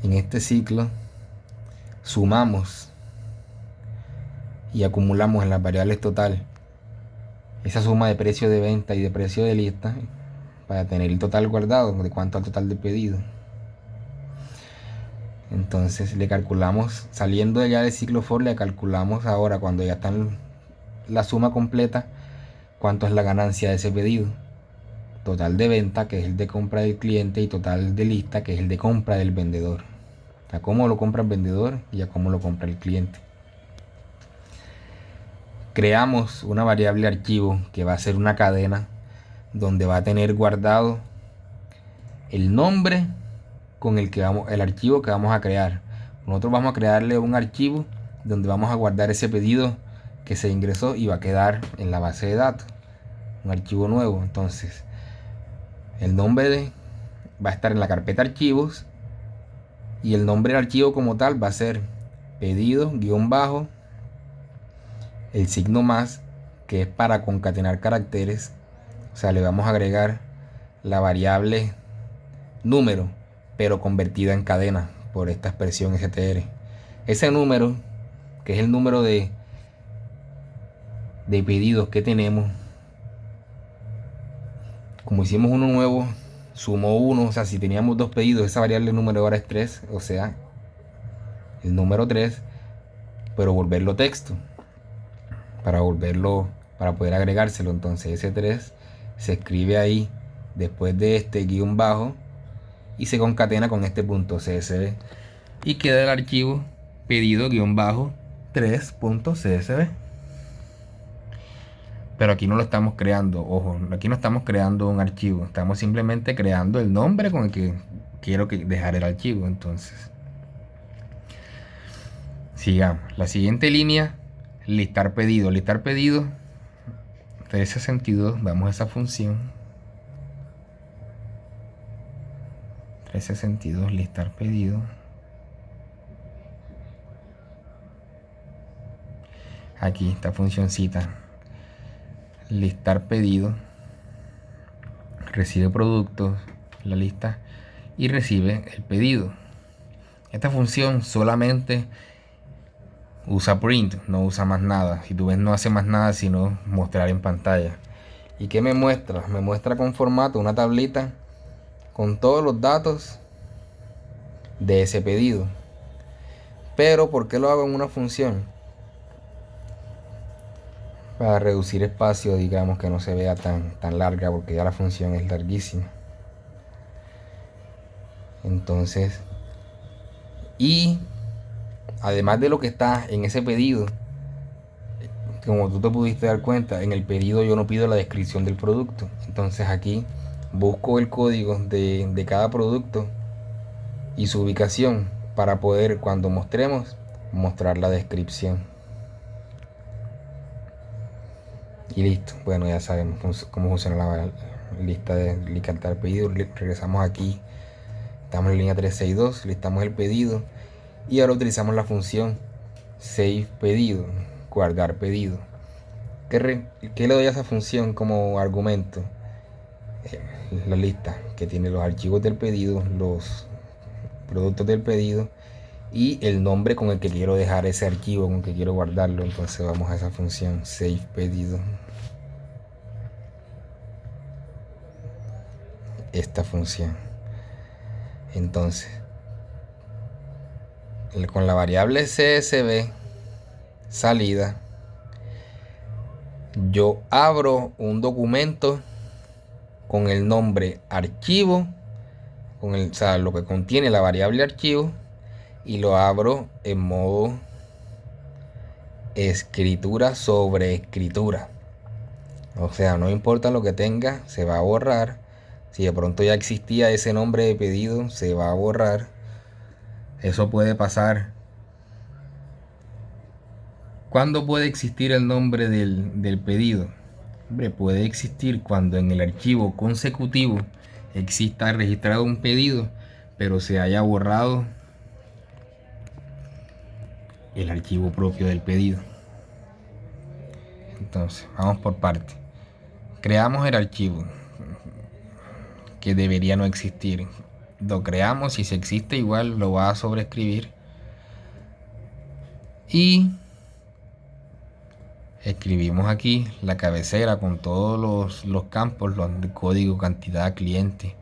Speaker 1: En este ciclo sumamos y acumulamos en las variables total esa suma de precio de venta y de precio de lista para tener el total guardado de cuánto al total de pedido. Entonces le calculamos, saliendo de ya del ciclo for, le calculamos ahora, cuando ya está la suma completa, cuánto es la ganancia de ese pedido. Total de venta, que es el de compra del cliente, y total de lista, que es el de compra del vendedor. A cómo lo compra el vendedor y a cómo lo compra el cliente. Creamos una variable archivo que va a ser una cadena donde va a tener guardado el nombre con el archivo que vamos a crear. Nosotros vamos a crearle un archivo donde vamos a guardar ese pedido que se ingresó y va a quedar en la base de datos, un archivo nuevo. Entonces el nombre va a estar en la carpeta archivos, y el nombre del archivo como tal va a ser pedido guión bajo el signo más, que es para concatenar caracteres. O sea, le vamos a agregar la variable número, pero convertida en cadena por esta expresión str. Ese número, que es el número de pedidos que tenemos, como hicimos uno nuevo, sumó 1. O sea, si teníamos 2 pedidos, esa variable número ahora es 3, o sea, el número 3, pero volverlo texto, para poder agregárselo. Entonces ese 3 se escribe ahí después de este guión bajo y se concatena con este punto csv, y queda el archivo pedido guión bajo 3.csv. Pero aquí no lo estamos creando, ojo, aquí no estamos creando un archivo, estamos simplemente creando el nombre con el que quiero dejar el archivo. Entonces sigamos. La siguiente línea, listar pedido. Listar pedido 362, vamos a esa función 362, listar pedido. Aquí esta funcioncita, listar pedido, recibe productos, la lista, y recibe el pedido. Esta función solamente usa print, no usa más nada. Si tú ves, no hace más nada sino mostrar en pantalla. ¿Y qué me muestra? Me muestra con formato una tablita con todos los datos de ese pedido. Pero ¿por qué lo hago en una función? Para reducir espacio, digamos, que no se vea tan larga, porque ya la función es larguísima. Entonces, y además de lo que está en ese pedido, como tú te pudiste dar cuenta, en el pedido yo no pido la descripción del producto. Entonces aquí busco el código de cada producto y su ubicación para poder, cuando mostremos, mostrar la descripción. Y listo. Bueno, ya sabemos cómo funciona la lista de listar pedido. Regresamos aquí, estamos en línea 362, listamos el pedido y ahora utilizamos la función save pedido, guardar pedido. ¿Qué le doy a esa función como argumento? La lista que tiene los archivos del pedido, los productos del pedido y el nombre con el que quiero dejar ese archivo, con el que quiero guardarlo. Entonces vamos a esa función save pedido, esta función. Entonces, con la variable CSV salida, yo abro un documento con el nombre archivo, o sea, lo que contiene la variable archivo, y lo abro en modo escritura sobre escritura. O sea, no importa lo que tenga, se va a borrar. Si de pronto ya existía ese nombre de pedido, se va a borrar. Eso puede pasar. ¿Cuándo puede existir el nombre del pedido? Hombre, puede existir cuando en el archivo consecutivo exista registrado un pedido, pero se haya borrado el archivo propio del pedido. Entonces, vamos por partes. Creamos el archivo, que debería no existir. Lo creamos, y si existe igual lo va a sobreescribir. Y escribimos aquí la cabecera con todos los campos, los código, cantidad, cliente.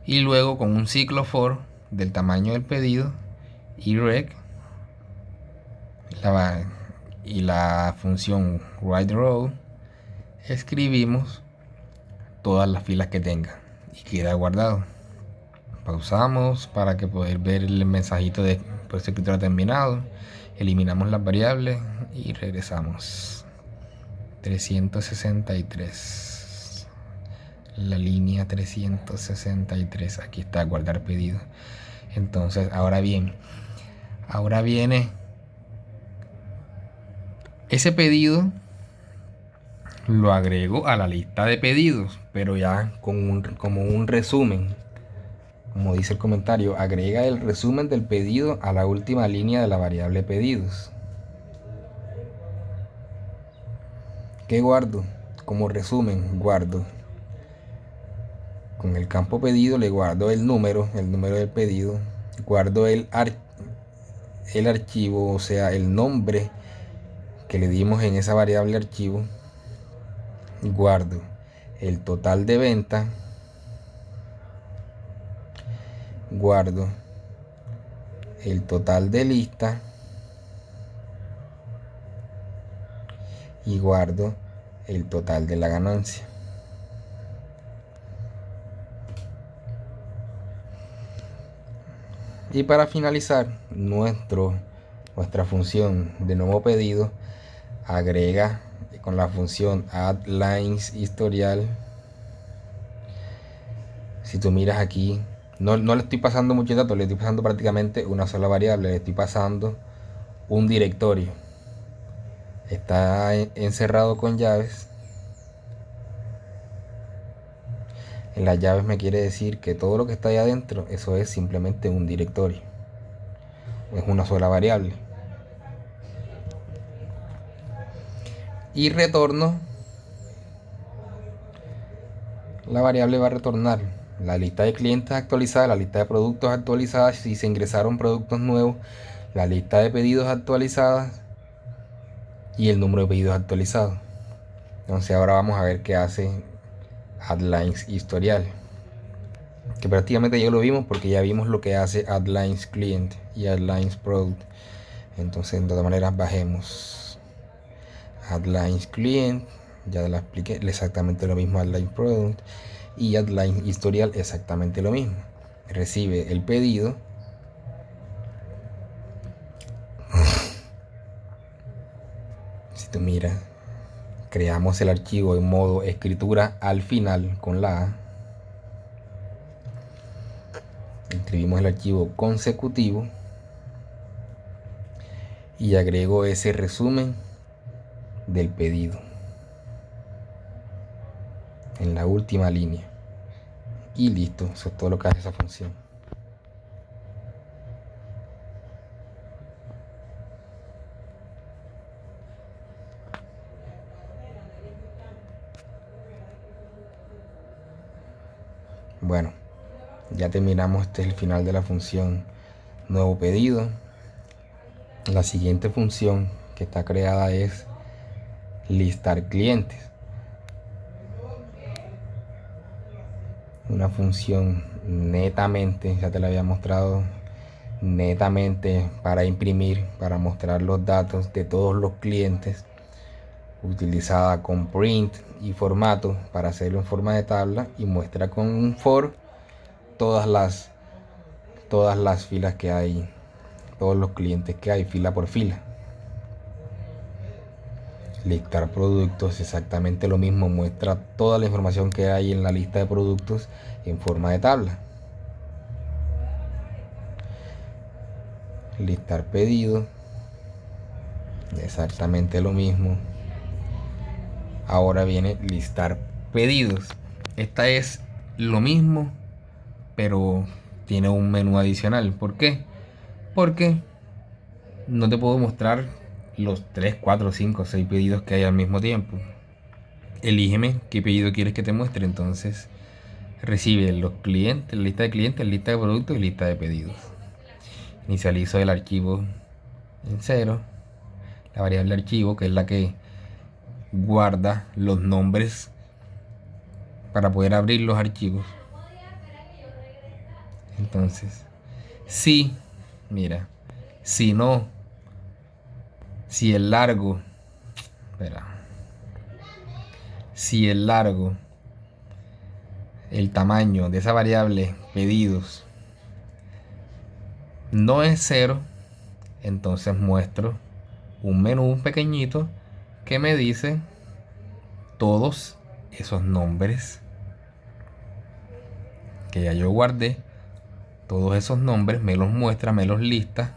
Speaker 1: Y luego con un ciclo for del tamaño del pedido y rec y la función writeRow, escribimos todas las filas que tenga y queda guardado. Pausamos para que poder ver el mensajito de proceso de escritura terminado. Eliminamos las variables y regresamos. 363, la línea 363, aquí está guardar pedido. Entonces ahora bien, ahora viene ese pedido, lo agrego a la lista de pedidos, pero ya como un resumen. Como dice el comentario, agrega el resumen del pedido a la última línea de la variable pedidos. ¿Qué guardo? Como resumen, guardo con el campo pedido, le guardo el número del pedido, guardo el archivo, o sea, el nombre que le dimos en esa variable archivo, guardo el total de venta, guardo el total de lista y guardo el total de la ganancia. Y para finalizar, nuestra función de nuevo pedido agrega con la función add lines historial. Si tú miras aquí, no le estoy pasando muchos datos, le estoy pasando prácticamente una sola variable, le estoy pasando un directorio. Está encerrado con llaves. En las llaves me quiere decir que todo lo que está ahí adentro, eso es simplemente un directorio. Es una sola variable. Y retorno. La variable va a retornar la lista de clientes actualizada, la lista de productos actualizada, si se ingresaron productos nuevos, la lista de pedidos actualizadas y el número de pedidos actualizados. Entonces ahora vamos a ver qué hace AddLines historial, que prácticamente ya lo vimos porque ya vimos lo que hace AddLines client y AddLines product. Entonces de todas maneras bajemos AddLines client, ya la expliqué, exactamente lo mismo AddLines product, y AddLines historial exactamente lo mismo. Recibe el pedido, si tú miras, creamos el archivo en modo escritura al final con la A, escribimos el archivo consecutivo y agrego ese resumen del pedido en la última línea y listo. Eso es todo lo que hace esa función. Bueno, ya terminamos. Este es el final de la función nuevo pedido. La siguiente función que está creada es listar clientes. Una función netamente, ya te lo había mostrado, netamente para imprimir, para mostrar los datos de todos los clientes, utilizada con print y formato para hacerlo en forma de tabla, y muestra con un for todas las filas que hay, todos los clientes que hay, fila por fila. Listar productos, exactamente lo mismo, muestra toda la información que hay en la lista de productos en forma de tabla. Listar pedidos, exactamente lo mismo. Ahora viene listar pedidos. Esta es lo mismo, pero tiene un menú adicional. ¿Por qué? Porque no te puedo mostrar los 3, 4, 5, 6 pedidos que hay al mismo tiempo. Elígeme qué pedido quieres que te muestre. Entonces recibe los clientes, lista de clientes, lista de productos y lista de pedidos. Inicializo el archivo en 0. La variable archivo, que es la que guarda los nombres para poder abrir los archivos. Entonces, si, mira, si no, si el largo, espera, si el largo, el tamaño de esa variable pedidos no es 0, entonces muestro un menú pequeñito que me dice todos esos nombres que ya yo guardé. Todos esos nombres me los muestra, me los lista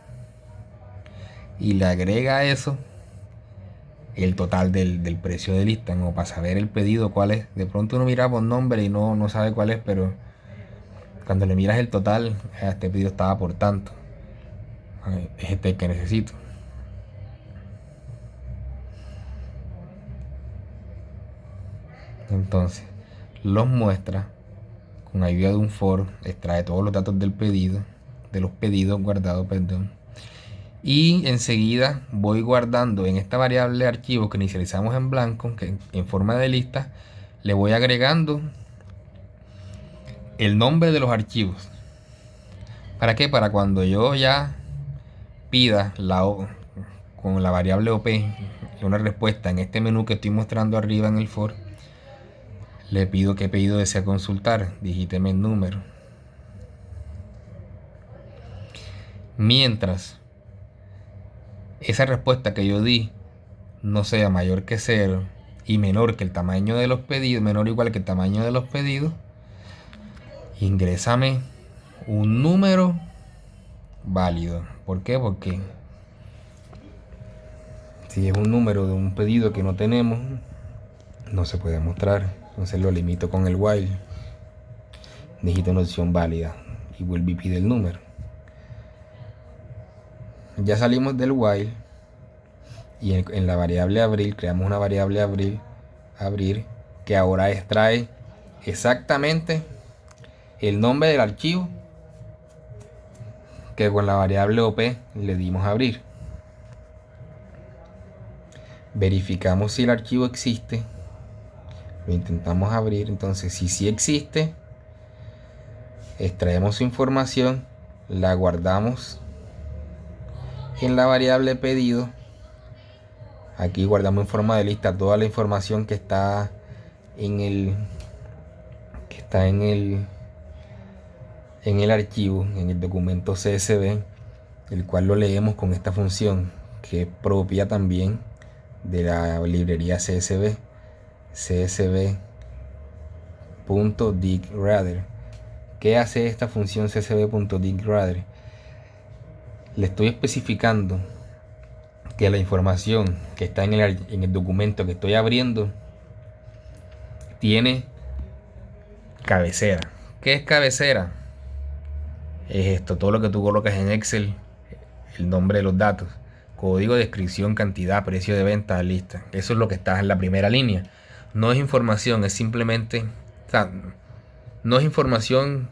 Speaker 1: y le agrega a eso el total del precio de lista, como para saber el pedido cuál es. De pronto uno mira por nombre y no sabe cuál es, pero cuando le miras el total, este pedido estaba por tanto, es este que necesito. Entonces los muestra con ayuda de un for, extrae todos los datos del pedido, de los pedidos guardados, perdón, y enseguida voy guardando en esta variable archivo que inicializamos en blanco, que en forma de lista, le voy agregando el nombre de los archivos. ¿Para qué? Para cuando yo ya pida con la variable op una respuesta en este menú que estoy mostrando arriba en el for, le pido qué pedido desea consultar, digíteme el número. Mientras esa respuesta que yo di no sea mayor que 0 y menor que el tamaño de los pedidos, menor o igual que el tamaño de los pedidos, ingrésame un número válido. ¿Por qué? Porque si es un número de un pedido que no tenemos, no se puede mostrar. Entonces lo limito con el while. Digito una opción válida y vuelve y pide el número. Ya salimos del while y en la variable abrir creamos una variable abrir que ahora extrae exactamente el nombre del archivo que con la variable op le dimos a abrir. Verificamos si el archivo existe, lo intentamos abrir. Entonces si sí existe, extraemos su información, la guardamos en la variable pedido. Aquí guardamos en forma de lista toda la información que está en el archivo, en el documento CSV, el cual lo leemos con esta función que es propia también de la librería CSV, csv.digradder. ¿Qué hace esta función csv.digradder? Le estoy especificando que la información que está en el documento que estoy abriendo tiene cabecera. ¿Qué es cabecera? Es esto, todo lo que tú colocas en Excel, el nombre de los datos, código, descripción, cantidad, precio de venta, lista. Eso es lo que está en la primera línea. No es información, es simplemente, o sea, no es información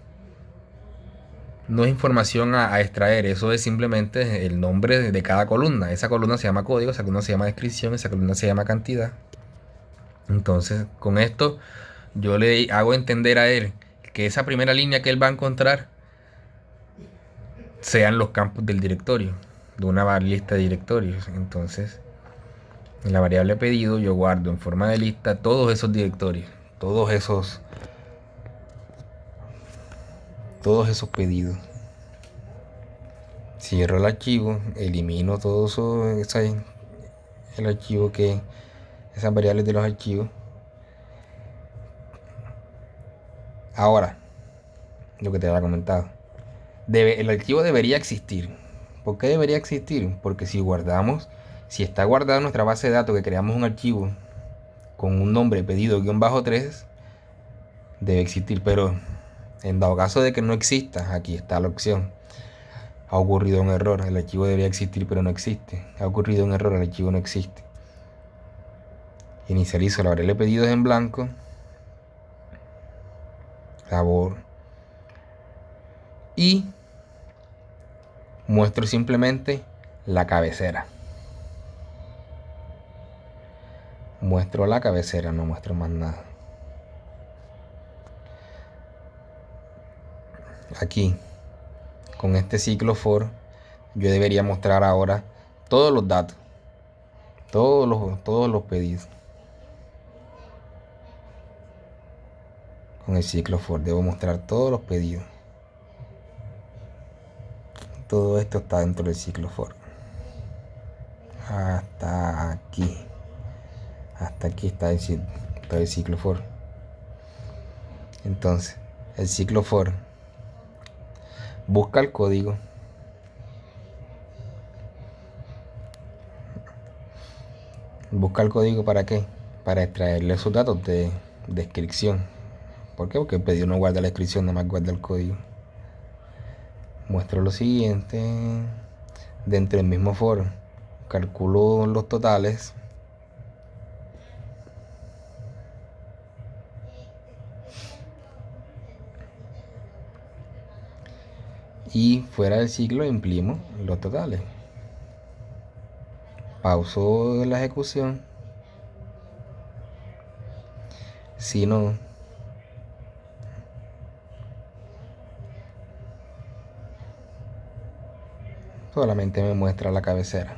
Speaker 1: a extraer. Eso es simplemente el nombre de cada columna. Esa columna se llama código, esa columna se llama descripción, esa columna se llama cantidad. Entonces con esto yo le hago entender a él que esa primera línea que él va a encontrar sean los campos del directorio, de una lista de directorios. Entonces, en la variable pedido yo guardo en forma de lista todos esos directorios, todos esos pedidos. Cierro el archivo, elimino todo eso, el archivo esas variables de los archivos. Ahora, lo que te había comentado. El archivo debería existir. ¿Por qué debería existir? Porque si está guardado en nuestra base de datos que creamos un archivo con un nombre pedido -3, debe existir. Pero en dado caso de que no exista, aquí está la opción. Ha ocurrido un error, el archivo debería existir pero no existe. Ha ocurrido un error, el archivo no existe. Inicializo la variable pedidos en blanco. Labor. Y muestro simplemente la cabecera. Muestro la cabecera, no muestro más nada. Aquí, con este ciclo for, yo debería mostrar ahora todos los datos, todos los pedidos. Con el ciclo for debo mostrar todos los pedidos. Todo esto está dentro del ciclo for. Hasta aquí está el ciclo for. Entonces, el ciclo for busca el código. ¿Busca el código para qué? Para extraerle esos datos de descripción. ¿Por qué? Porque el pedido no guarda la descripción, nada más guarda el código. Muestro lo siguiente. Dentro del mismo for, calculo los totales. Y fuera del ciclo imprimo los totales. Pauso la ejecución. Si no, solamente me muestra la cabecera.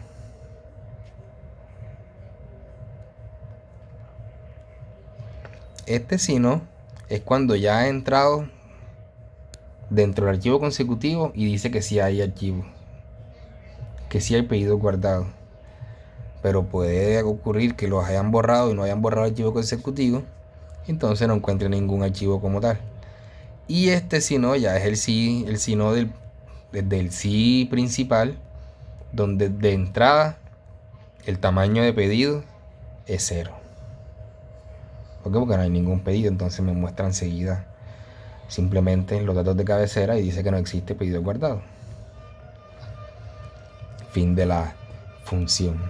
Speaker 1: Este si no es cuando ya ha entrado dentro del archivo consecutivo y dice que sí hay archivo, que sí hay pedido guardado. Pero puede ocurrir que los hayan borrado y no hayan borrado el archivo consecutivo, entonces no encuentre ningún archivo como tal. Y este si no ya es el si no del sí principal, donde de entrada el tamaño de pedido es 0. ¿Por qué? Porque no hay ningún pedido, entonces me muestra enseguida simplemente los datos de cabecera y dice que no existe pedido guardado. Fin de la función.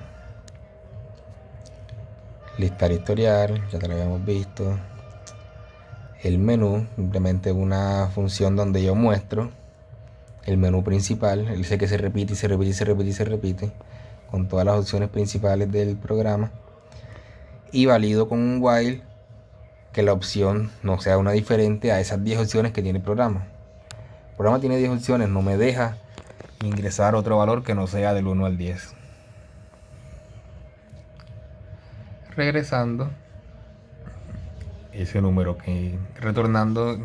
Speaker 1: Listar historial, ya te lo habíamos visto. El menú, simplemente una función donde yo muestro el menú principal. Él dice que se repite y se repite y se repite y se repite con todas las opciones principales del programa. Y valido con un while que la opción no sea una diferente a esas 10 opciones que tiene el programa. El programa tiene 10 opciones, no me deja ingresar otro valor que no sea del 1 al 10. Regresando, ese número que retornando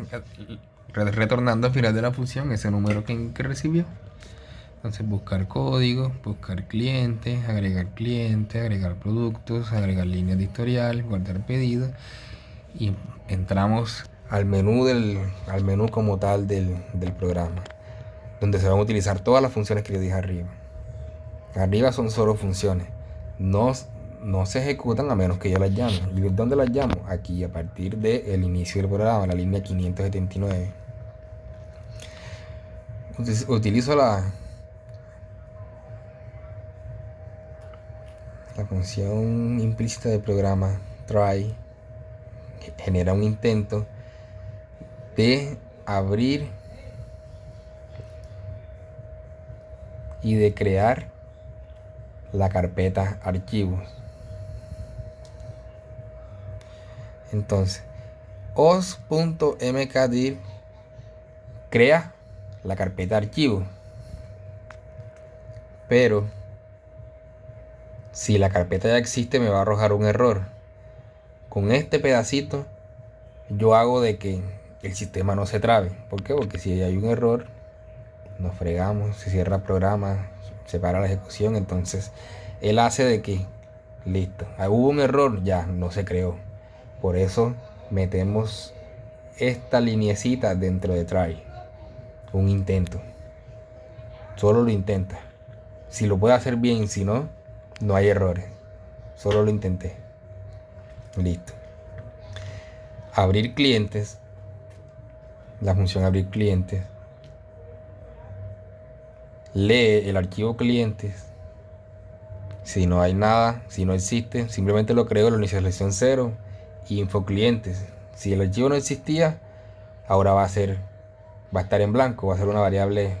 Speaker 1: al final de la función, ese número que recibió. Entonces buscar código, buscar cliente, agregar productos, agregar líneas de historial, guardar pedido. Y entramos al menú como tal del programa, donde se van a utilizar todas las funciones que les dije arriba. Arriba son solo funciones, no se ejecutan a menos que yo las llame. ¿Y dónde las llamo? Aquí, a partir del inicio del programa, la línea 579. Utilizo la función implícita del programa try. Genera un intento de abrir y de crear la carpeta archivos. Entonces, os.mkdir crea la carpeta archivo. Pero si la carpeta ya existe, me va a arrojar un error. Con este pedacito yo hago de que el sistema no se trabe. ¿Por qué? Porque si hay un error, nos fregamos, se cierra el programa, se para la ejecución. Entonces él hace de que listo, hubo un error, ya no se creó. Por eso metemos esta liniecita dentro de try, un intento. Solo lo intenta. Si lo puede hacer bien, si no, no hay errores. Solo lo intenté. Listo. Abrir clientes. La función abrir clientes lee el archivo clientes. Si no hay nada, si no existe, simplemente lo creo, lo inicialización 0 y info clientes. Si el archivo no existía, ahora va a estar en blanco, va a ser una variable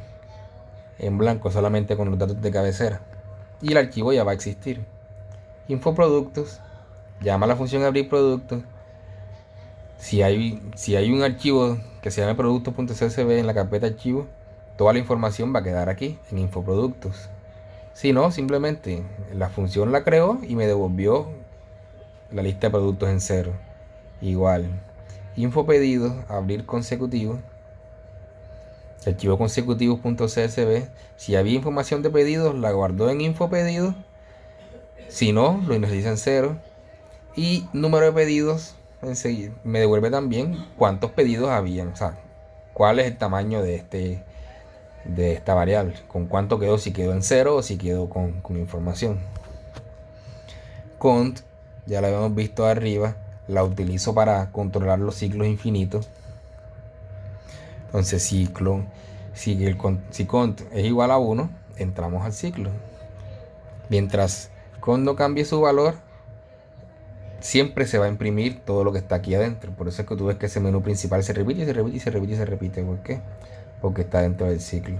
Speaker 1: en blanco solamente con los datos de cabecera. Y el archivo ya va a existir. Info productos, llama a la función abrir productos. Si hay un archivo que se llame productos.csv en la carpeta archivo, toda la información va a quedar aquí en infoproductos. Si no, simplemente la función la creó y me devolvió la lista de productos en 0. Igual, info pedidos, abrir consecutivo, archivo consecutivos.csv. Si había información de pedidos, la guardó en info pedidos. Si no, lo inicializa en 0. Y número de pedidos, enseguida me devuelve también cuántos pedidos habían, o sea, cuál es el tamaño de esta variable, con cuánto quedó, si quedó en 0 o si quedó con información. Cont, ya la habíamos visto arriba, la utilizo para controlar los ciclos infinitos. Entonces si cont es igual a 1, entramos al ciclo. Mientras cont no cambie su valor, siempre se va a imprimir todo lo que está aquí adentro. Por eso es que tú ves que ese menú principal se repite y se repite y se repite y se repite. ¿Por qué? Porque está dentro del ciclo.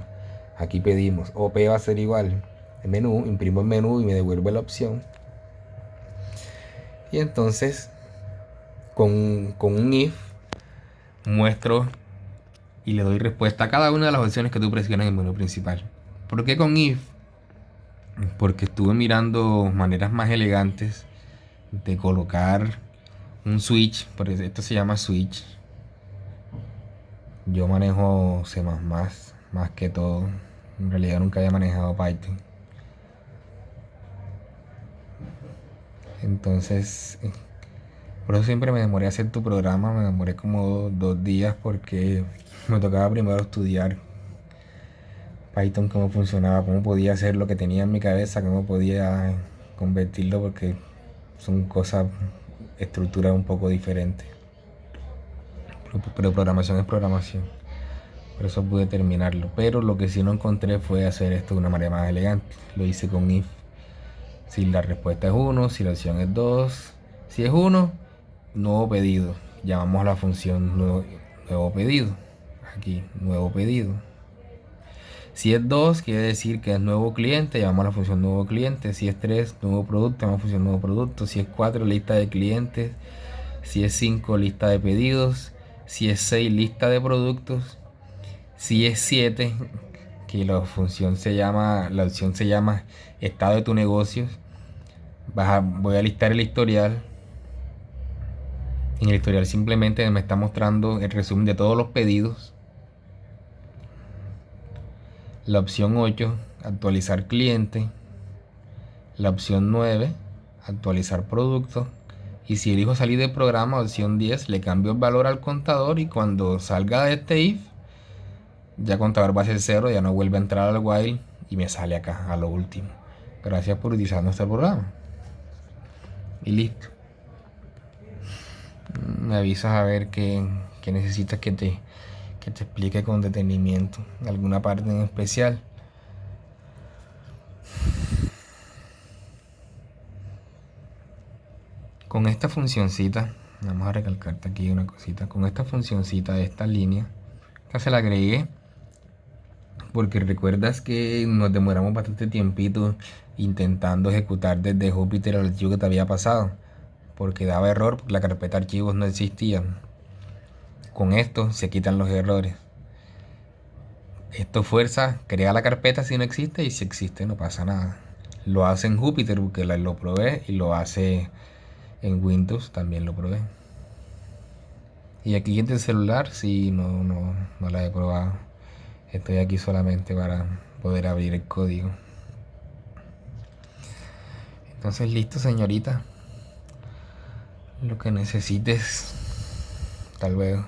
Speaker 1: Aquí pedimos OP va a ser igual el menú, imprimo el menú y me devuelve la opción. Y entonces con un if muestro y le doy respuesta a cada una de las opciones que tú presionas en el menú principal. ¿Por qué con if? Porque estuve mirando maneras más elegantes de colocar un switch. Por eso esto se llama switch. Yo manejo C++ más que todo. En realidad nunca había manejado Python. Entonces, por eso siempre me demoré a hacer tu programa. Me demoré como 2 días porque me tocaba primero estudiar Python, cómo funcionaba, cómo podía hacer lo que tenía en mi cabeza, cómo podía convertirlo, porque son cosas, estructuras un poco diferentes. Pero programación es programación. Por eso pude terminarlo. Pero lo que sí no encontré fue hacer esto de una manera más elegante. Lo hice con if. Si la respuesta es 1, si la opción es 2. Si es 1, nuevo pedido. Llamamos a la función nuevo pedido. Aquí, nuevo pedido. Si es 2, quiere decir que es nuevo cliente. Llamamos a la función nuevo cliente. Si es 3, nuevo producto. Llamamos a la función nuevo producto. Si es 4, lista de clientes. Si es 5, lista de pedidos. Si es 6, lista de productos. Si es 7, que la opción se llama estado de tu negocio, voy a listar el historial. En el historial simplemente me está mostrando el resumen de todos los pedidos. La opción 8, actualizar cliente. La opción 9, actualizar producto. Y si elijo salir del programa, opción 10, le cambio el valor al contador y cuando salga de este if, ya contador va a ser 0, ya no vuelve a entrar al while y me sale acá a lo último. Gracias por utilizar nuestro programa. Y listo. Me avisas a ver qué necesitas que te explique con detenimiento. Alguna parte en especial. Con esta funcioncita, vamos a recalcarte aquí una cosita. Con esta funcioncita de esta línea, esta se la agregué porque recuerdas que nos demoramos bastante tiempito intentando ejecutar desde Jupyter el archivo que te había pasado, porque daba error, porque la carpeta archivos no existía. Con esto se quitan los errores. Esto fuerza, crea la carpeta si no existe, y si existe no pasa nada. Lo hace en Jupyter porque lo probé, y lo hace en Windows, también lo probé. Y aquí en el celular sí, no la he probado. Estoy aquí solamente para poder abrir el código. Entonces listo, señorita. Lo que necesites. Hasta luego.